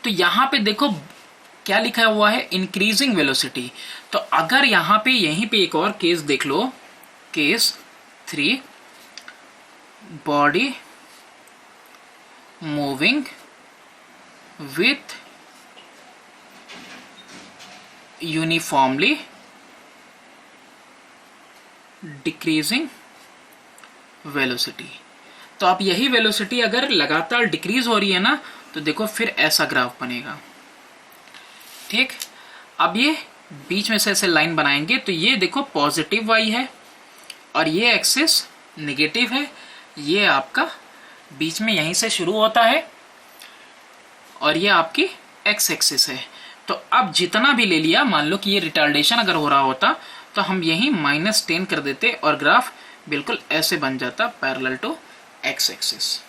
तो यहाँ पे देखो क्या लिखा हुआ है? Increasing velocity. तो अगर यहाँ पे यहीं पे एक और केस देख लो, case 3, body moving with uniformly decreasing velocity. तो आप यही वेलोसिटी अगर लगातार डिक्रीज हो रही है ना, तो देखो फिर ऐसा ग्राफ बनेगा। ठीक। अब ये बीच में से ऐसे लाइन बनाएंगे, तो ये देखो पॉजिटिव वाई है और ये एक्सिस नेगेटिव है, ये आपका बीच में यहीं से शुरू होता है और ये आपकी एक्स एक्सिस है। तो अब जितना भी ले लिया, मान लो कि ये रिटार्डेशन अगर हो रहा होता तो हम यही -10 कर देते और ग्राफ बिल्कुल ऐसे बन जाता, पैरेलल टू एक्स एक्सिस।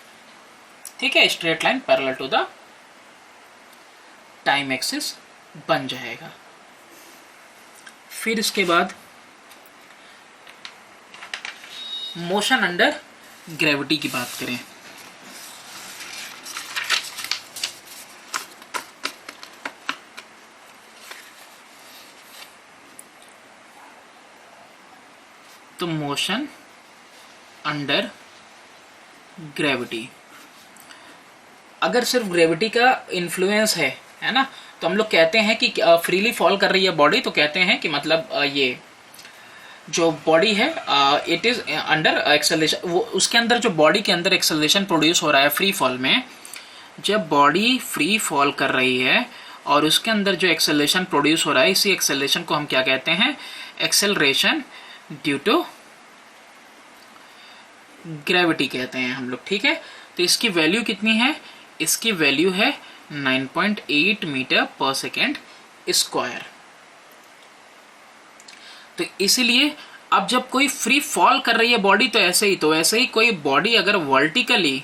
ठीक है, straight line parallel to the time axis बन जाएगा। फिर इसके बाद मोशन अंडर ग्रेविटी की बात करें, तो मोशन अंडर ग्रेविटी, अगर सिर्फ ग्रेविटी का इन्फ्लुएंस है ना, तो हम लोग कहते हैं कि फ्रीली फॉल कर रही है बॉडी, तो कहते हैं कि मतलब ये जो बॉडी है इट इज अंडर एक्सेलरेशन, वो उसके अंदर जो बॉडी के अंदर एक्सेलरेशन प्रोड्यूस हो रहा है फ्री फॉल में, जब बॉडी फ्री फॉल कर रही है और उसके अंदर जो एक्सेलरेशन प्रोड्यूस हो रहा है, इसी एक्सेलरेशन को हम क्या कहते हैं? एक्सेलरेशन ड्यू टू ग्रेविटी कहते हैं हम लोग। ठीक है, तो इसकी वैल्यू कितनी है? इसकी वैल्यू है 9.8 मीटर पर सेकेंड स्क्वायर। तो इसीलिए अब जब कोई फ्री फॉल कर रही है बॉडी, तो ऐसे ही कोई बॉडी अगर वर्टिकली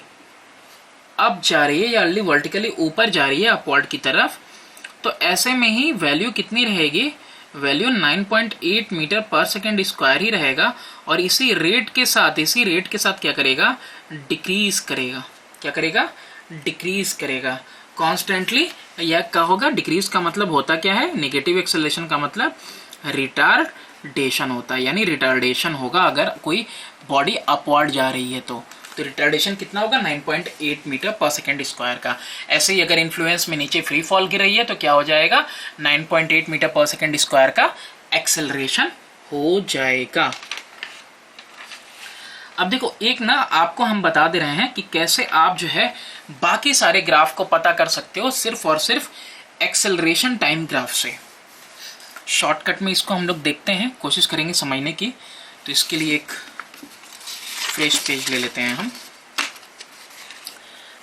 अप जा रही है या वर्टिकली ऊपर जा रही है अपवर्ड की तरफ, तो ऐसे में ही वैल्यू कितनी रहेगी, वैल्यू 9.8 मीटर पर सेकेंड स्क्वायर ही रहेगा, और इसी रेट के साथ क्या करेगा, डिक्रीज करेगा। क्या करेगा, डिक्रीज करेगा कॉन्स्टेंटली। यह क्या होगा, डिक्रीज का मतलब होता क्या है, नेगेटिव एक्सेलरेशन का मतलब रिटार्डेशन होता है, यानी रिटार्डेशन होगा अगर कोई बॉडी अपवर्ड जा रही है तो रिटार्डेशन कितना होगा, 9.8 मीटर पर सेकेंड स्क्वायर का। ऐसे ही अगर इन्फ्लुएंस में नीचे फ्री फॉल गिर रही है तो क्या हो जाएगा, 9.8 मीटर पर सेकेंड स्क्वायर का एक्सेलरेशन हो जाएगा। अब देखो, एक ना आपको हम बता दे रहे हैं कि कैसे आप जो है बाकी सारे ग्राफ को पता कर सकते हो सिर्फ और सिर्फ एक्सेलरेशन टाइम ग्राफ से। शॉर्टकट में इसको हम लोग देखते हैं, कोशिश करेंगे समझने की। तो इसके लिए एक फ्रेश पेज ले लेते हैं हम।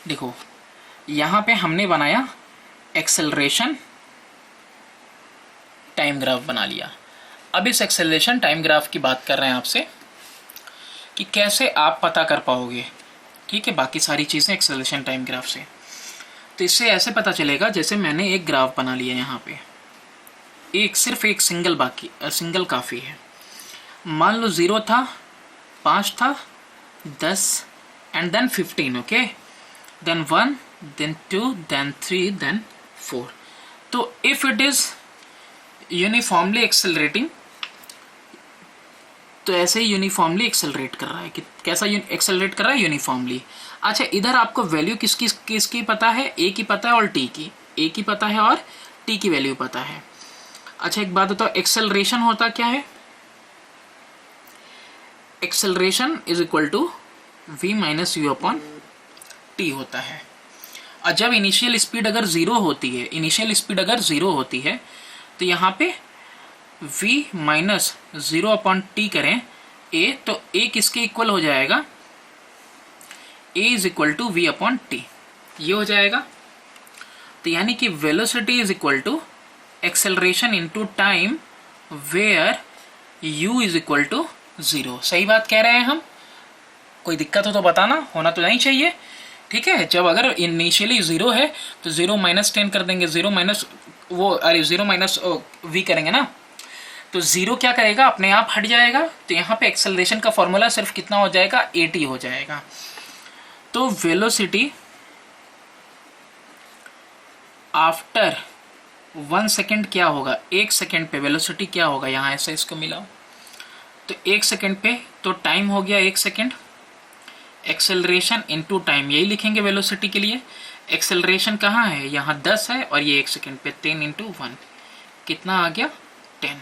देखो, यहां पे हमने बनाया एक्सेलरेशन टाइम ग्राफ बना लिया। अब इस एक्सेलरेशन टाइम ग्राफ की बात कर रहे हैं आपसे कि कैसे आप पता कर पाओगे, ठीक है, बाकी सारी चीजें एक्सेलरेशन टाइम ग्राफ से। तो इससे ऐसे पता चलेगा, जैसे मैंने एक ग्राफ बना लिया यहाँ पे, सिर्फ एक सिंगल काफी है। मान लो 0 था, 5 था, 10 and then 15, okay, then 1, then 2, then 3, then 4। तो if it is uniformly accelerating, तो ऐसे ही यूनिफॉर्मली एक्सेलरेट कर रहा है। कैसा एक्सेलरेट कर रहा है, यूनिफॉर्मली। अच्छा, इधर आपको वैल्यू किसकी पता है, ए की पता है और टी की, ए की पता है और टी की वैल्यू पता है। अच्छा, एक बात बताओ, एक्सेलरेशन होता क्या है, acceleration is equal to v minus U upon T होता है। और जब इनिशियल स्पीड अगर जीरो होती है, तो यहाँ पे v माइनस 0 अपॉन टी करें a, तो a किसके इक्वल हो जाएगा, a is equal to V upon T, ये हो जाएगा। तो यानी कि velocity is equal to acceleration into time where u is equal to 0। सही बात कह रहे हैं हम, कोई दिक्कत हो तो बताना, होना तो नहीं चाहिए, ठीक है। जब अगर इनिशियली 0 है तो 0 माइनस 10 कर देंगे, 0 माइनस v करेंगे ना, तो 0 क्या करेगा, अपने आप हट जाएगा। तो यहाँ पे एक्सेलरेशन का फॉर्मूला सिर्फ कितना हो जाएगा, at हो जाएगा। तो वेलोसिटी आफ्टर 1 सेकेंड क्या होगा, 1 सेकेंड पे वेलोसिटी क्या होगा, यहाँ ऐसे इसको मिलाओ तो 1 सेकेंड पे, तो टाइम हो गया 1 सेकेंड, एक्सेलरेशन इनटू टाइम, यही लिखेंगे वेलोसिटी के लिए। एक्सेलरेशन कहाँ है, यहाँ 10 है, और ये 1 सेकेंड पे 10 इंटू 1, कितना आ गया, 10।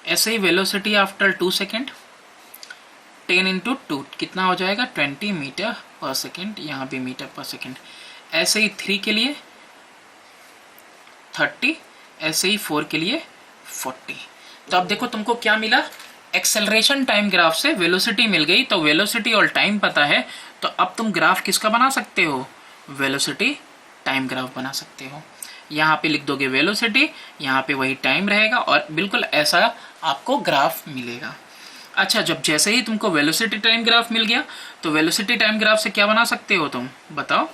ऐसे ही वेलोसिटी आफ्टर 2 सेकेंड, 10 इंटू 2 कितना हो जाएगा, 20 मीटर पर सेकेंड, यहाँ भी मीटर पर सेकेंड। ऐसे ही 3 के लिए 30, ऐसे ही 4 के लिए 40। तो अब देखो तुमको क्या मिला, एक्सेलरेशन टाइम ग्राफ से वेलोसिटी मिल गई। तो वेलोसिटी और टाइम पता है, तो अब तुम ग्राफ किसका बना सकते हो, वेलोसिटी टाइम ग्राफ बना सकते हो। यहाँ पे लिख दोगे वेलोसिटी, यहाँ पे वही टाइम रहेगा, और बिल्कुल ऐसा आपको ग्राफ मिलेगा। अच्छा, जब जैसे ही तुमको वेलोसिटी टाइम ग्राफ मिल गया, तो वेलोसिटी टाइम ग्राफ से क्या बना सकते हो तुम, बताओ।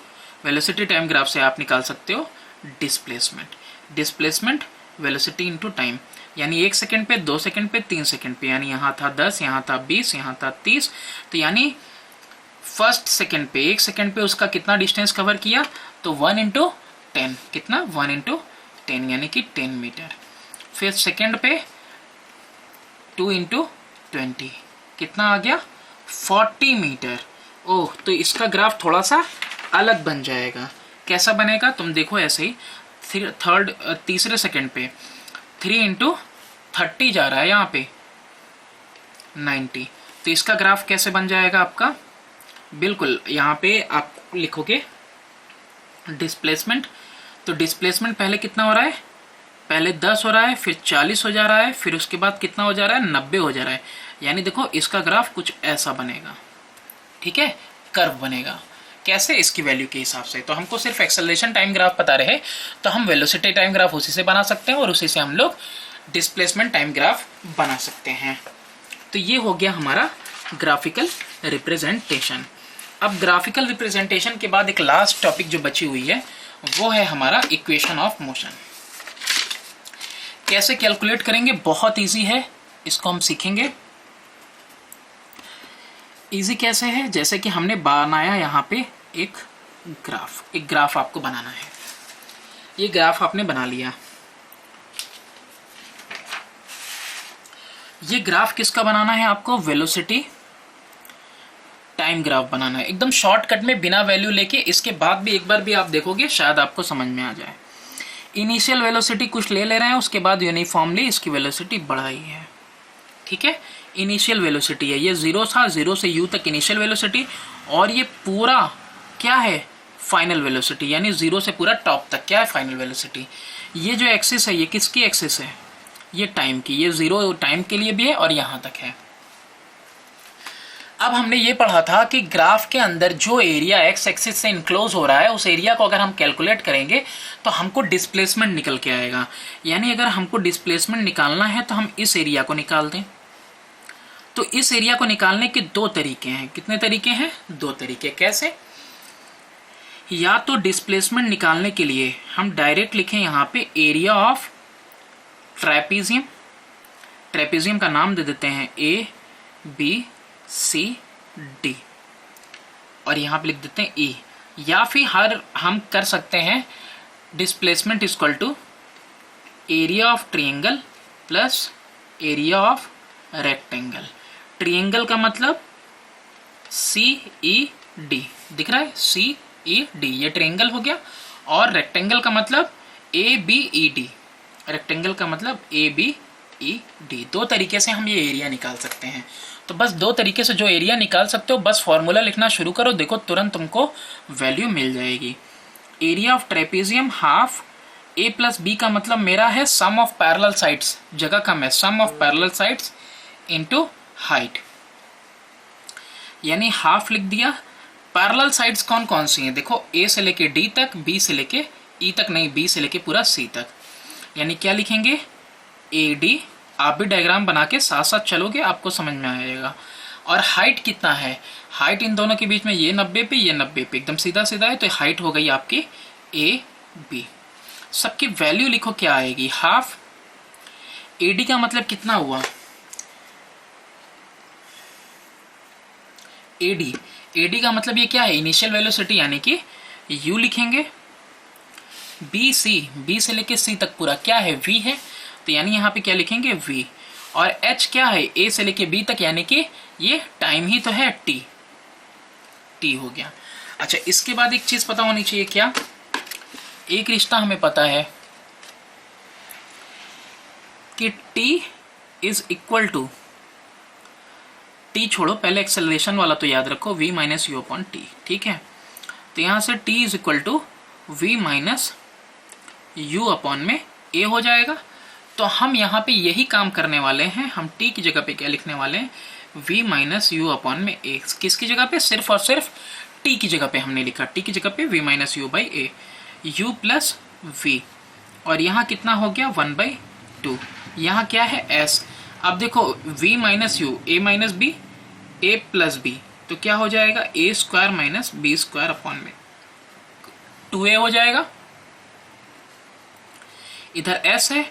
वेलोसिटी टाइम ग्राफ से आप निकाल सकते हो डिस्प्लेसमेंट वेलोसिटी इंटू टाइम, यानी 1 सेकेंड पे, 2 सेकेंड पे, 3 सेकेंड पे, यानी यहाँ था 10, यहाँ था 20, यहाँ था 30। तो यानी फर्स्ट सेकेंड पे, 1 सेकेंड पे उसका कितना डिस्टेंस कवर किया, तो 1 इंटू 10, कितना, 1 इंटू 10, यानी कि 10 मीटर। फिर सेकेंड पे 2 इंटू 20, कितना आ गया, 40 मीटर। ओह, तो इसका ग्राफ थोड़ा सा अलग बन जाएगा। कैसा बनेगा, तुम देखो ऐसे ही तीसरे सेकेंड पे 3 इंटू 30 जा रहा है, यहाँ पे 90। तो इसका ग्राफ कैसे बन जाएगा आपका, बिल्कुल यहाँ पे आप लिखोगे डिस्प्लेसमेंट। तो डिस्प्लेसमेंट पहले कितना हो रहा है, पहले 10 हो रहा है, फिर 40 हो जा रहा है, फिर उसके बाद कितना हो जा रहा है, 90 हो जा रहा है। यानी देखो इसका ग्राफ कुछ ऐसा बनेगा, ठीक है, कर्व बनेगा। कैसे, इसकी वैल्यू के हिसाब से। तो हमको सिर्फ एक्सेलरेशन टाइम ग्राफ पता रहे तो हम वेलोसिटी टाइम ग्राफ उसी से बना सकते हैं, और उसी से हम लोग डिस्प्लेसमेंट टाइम ग्राफ बना सकते हैं। तो ये हो गया हमारा ग्राफिकल रिप्रेजेंटेशन। अब ग्राफिकल रिप्रेजेंटेशन के बाद एक लास्ट टॉपिक जो बची हुई है वो है हमारा इक्वेशन ऑफ मोशन। कैसे कैलकुलेट करेंगे, बहुत इजी है, इसको हम सीखेंगे। इजी कैसे है, जैसे कि हमने बनाया यहाँ पे एक ग्राफ आपको बनाना है। ये ग्राफ आपने बना लिया। ये ग्राफ किसका बनाना है आपको, वेलोसिटी टाइम ग्राफ बनाना है, एकदम शॉर्टकट में बिना वैल्यू लेके। इसके बाद भी एक बार भी आप देखोगे शायद आपको समझ में आ जाए। इनिशियल वेलोसिटी कुछ ले रहे हैं, उसके बाद यूनिफॉर्मली इसकी वेलोसिटी बढ़ाई है, ठीक है। इनिशियल वेलोसिटी है, ये 0 था, 0 से u तक इनिशियल वेलोसिटी, और ये पूरा क्या है, फाइनल वेलोसिटी, यानी 0 से पूरा टॉप तक क्या है, फाइनल वेलोसिटी। ये जो एक्सिस है, ये किसकी एक्सिस है, ये टाइम की, ये 0 टाइम के लिए भी है और यहां तक है। अब हमने ये पढ़ा था कि ग्राफ के अंदर जो एरिया एक्स एक्सिस से इनक्लोज हो रहा है, उस एरिया को अगर हम कैलकुलेट करेंगे तो हमको डिस्प्लेसमेंट निकल के आएगा। यानी अगर हमको डिस्प्लेसमेंट निकालना है तो हम इस एरिया को निकाल दें। तो इस एरिया को निकालने के दो तरीके हैं। कितने तरीके हैं, दो तरीके। कैसे, या तो डिस्प्लेसमेंट निकालने के लिए हम डायरेक्ट लिखें यहाँ पे एरिया ऑफ ट्रेपेजियम, ट्रेपेजियम का नाम दे देते हैं ए बी सी डी, और यहां पे लिख देते हैं ई। या फिर हम कर सकते हैं displacement equal to area of triangle plus area of rectangle. Triangle का मतलब सी ई डी, दिख रहा है, सी ई डी, ये ट्रायंगल हो गया। और रेक्टेंगल का मतलब A B E D, rectangle का मतलब ए बी ई डी। दो तरीके से हम ये एरिया निकाल सकते हैं। तो बस दो तरीके से जो एरिया निकाल सकते हो, बस फॉर्मूला लिखना शुरू करो, देखो तुरंत तुमको वैल्यू मिल जाएगी। Area of trapezium half A plus B का मतलब मेरा है सम ऑफ पैरेलल साइड्स, जगह कम है, sum of parallel sides into height, यानी हाफ लिख दिया। पैरेलल साइड्स कौन कौन सी हैं, देखो ए से लेके डी तक, बी से लेके ई तक नहीं, बी से लेके पूरा सी तक। यानी क्या लिखेंगे, ए डी। आप भी डायग्राम बना के साथ साथ चलोगे, आपको समझ में आएगा। और हाइट कितना है, हाइट इन दोनों के बीच में ये 90 पे, ये 90 पे, एकदम सीधा सीधा है, तो हाइट हो गई आपकी ए बी। सबकी वैल्यू लिखो क्या आएगी, हाफ। ए डी का मतलब कितना हुआ, एडी, एडी का मतलब ये क्या है, इनिशियल वेलोसिटी, यानी कि u लिखेंगे। बी सी, बी से लेके सी तक पूरा क्या है, v है, तो यानी यहाँ पे क्या लिखेंगे, v। और h क्या है, a से लेके b तक, यानी कि ये टाइम ही तो है, t, t हो गया। अच्छा, इसके बाद एक चीज पता होनी चाहिए, क्या, एक रिश्ता हमें पता है कि t is equal to, T छोड़ो, पहले एक्सेलरेशन वाला तो याद रखो, v minus U upon T, ठीक है। तो यहां से t is equal to v minus U upon में a हो जाएगा। तो हम यहाँ पे यही काम करने वाले हैं, हम t की जगह पे क्या लिखने वाले हैं, v माइनस यू अपॉन में a। किसकी जगह पे, सिर्फ और सिर्फ t की जगह पे हमने लिखा, t की जगह पे v minus you by A, u plus v, और यहाँ कितना हो गया 1/2। यहाँ क्या है s। अब देखो v minus U, a minus B, a plus B, तो क्या हो जाएगा, a square minus B square upon में 2a हो जाएगा। इधर s है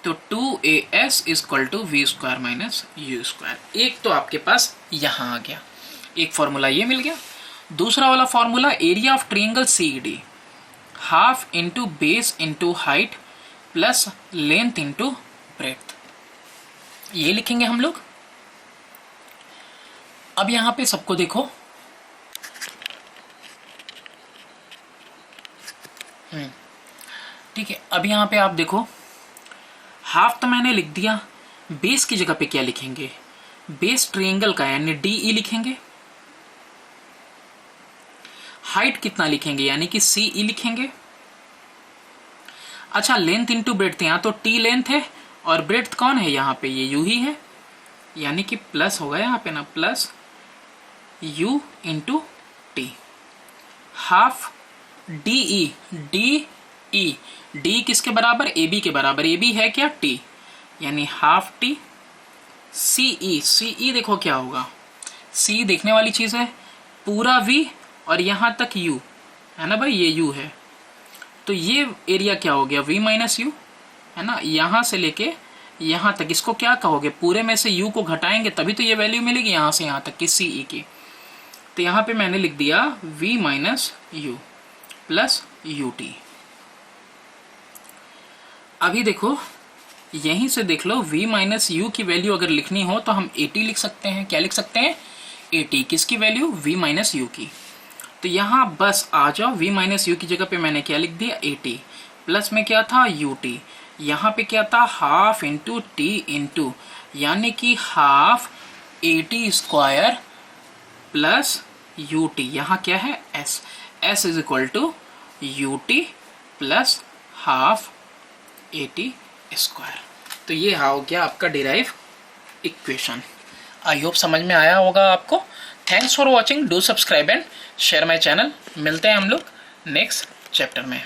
तो 2as equal to V square minus U square. एक तो आपके पास यहां आ गया, एक फॉर्मूला ये मिल गया। दूसरा वाला formula area of triangle CD, half into base into height plus length into breadth, ये लिखेंगे हम लोग। अब यहां पे सबको देखो, ठीक है। अब यहां पे आप देखो, हाफ तो मैंने लिख दिया, बेस की जगह पे क्या लिखेंगे, बेस ट्रायंगल का यानी डीई लिखेंगे। हाइट कितना लिखेंगे, यानी कि सीई लिखेंगे। अच्छा, लेंथ इंटू ब्रेड्थ, यहां तो टी लेंथ है और ब्रेड्थ कौन है, यहां पे ये यू ही है, यानी कि प्लस होगा यहाँ पे ना, plus u into T. Half D E, D E, D किसके बराबर, ए बी के बराबर, ए बी है क्या, टी, यानी हाफ टी। सीई, सीई देखो क्या होगा, सी देखने वाली चीज है, पूरा v और यहां तक u है ना भाई, ये u है, तो ये एरिया क्या हो गया, v माइनस यू, है ना, यहाँ से लेके यहाँ तक, इसको क्या कहोगे, पूरे में से u को घटाएंगे तभी तो ये वैल्यू मिलेगी यहाँ से यहाँ तक की सी ई की। तो यहाँ पे मैंने लिख दिया v minus you plus U T. अभी देखो यहीं से देख लो, v माइनस यू की वैल्यू अगर लिखनी हो तो हम at लिख सकते हैं। क्या लिख सकते हैं, at। किसकी वैल्यू, v माइनस यू की। तो यहाँ बस आ जाओ, v माइनस यू की जगह पे मैंने क्या लिख दिया, at प्लस में क्या था ut, यहाँ पे क्या था हाफ इंटू टी इंटू, यानी कि half at square plus ut, यहाँ क्या है s, s is equal to ut plus half at square. तो ये हो गया आपका डिराइव इक्वेशन। आई होप समझ में आया होगा आपको। Thanks for watching, do subscribe and share my channel. मिलते हैं हम लोग नेक्स्ट चैप्टर में।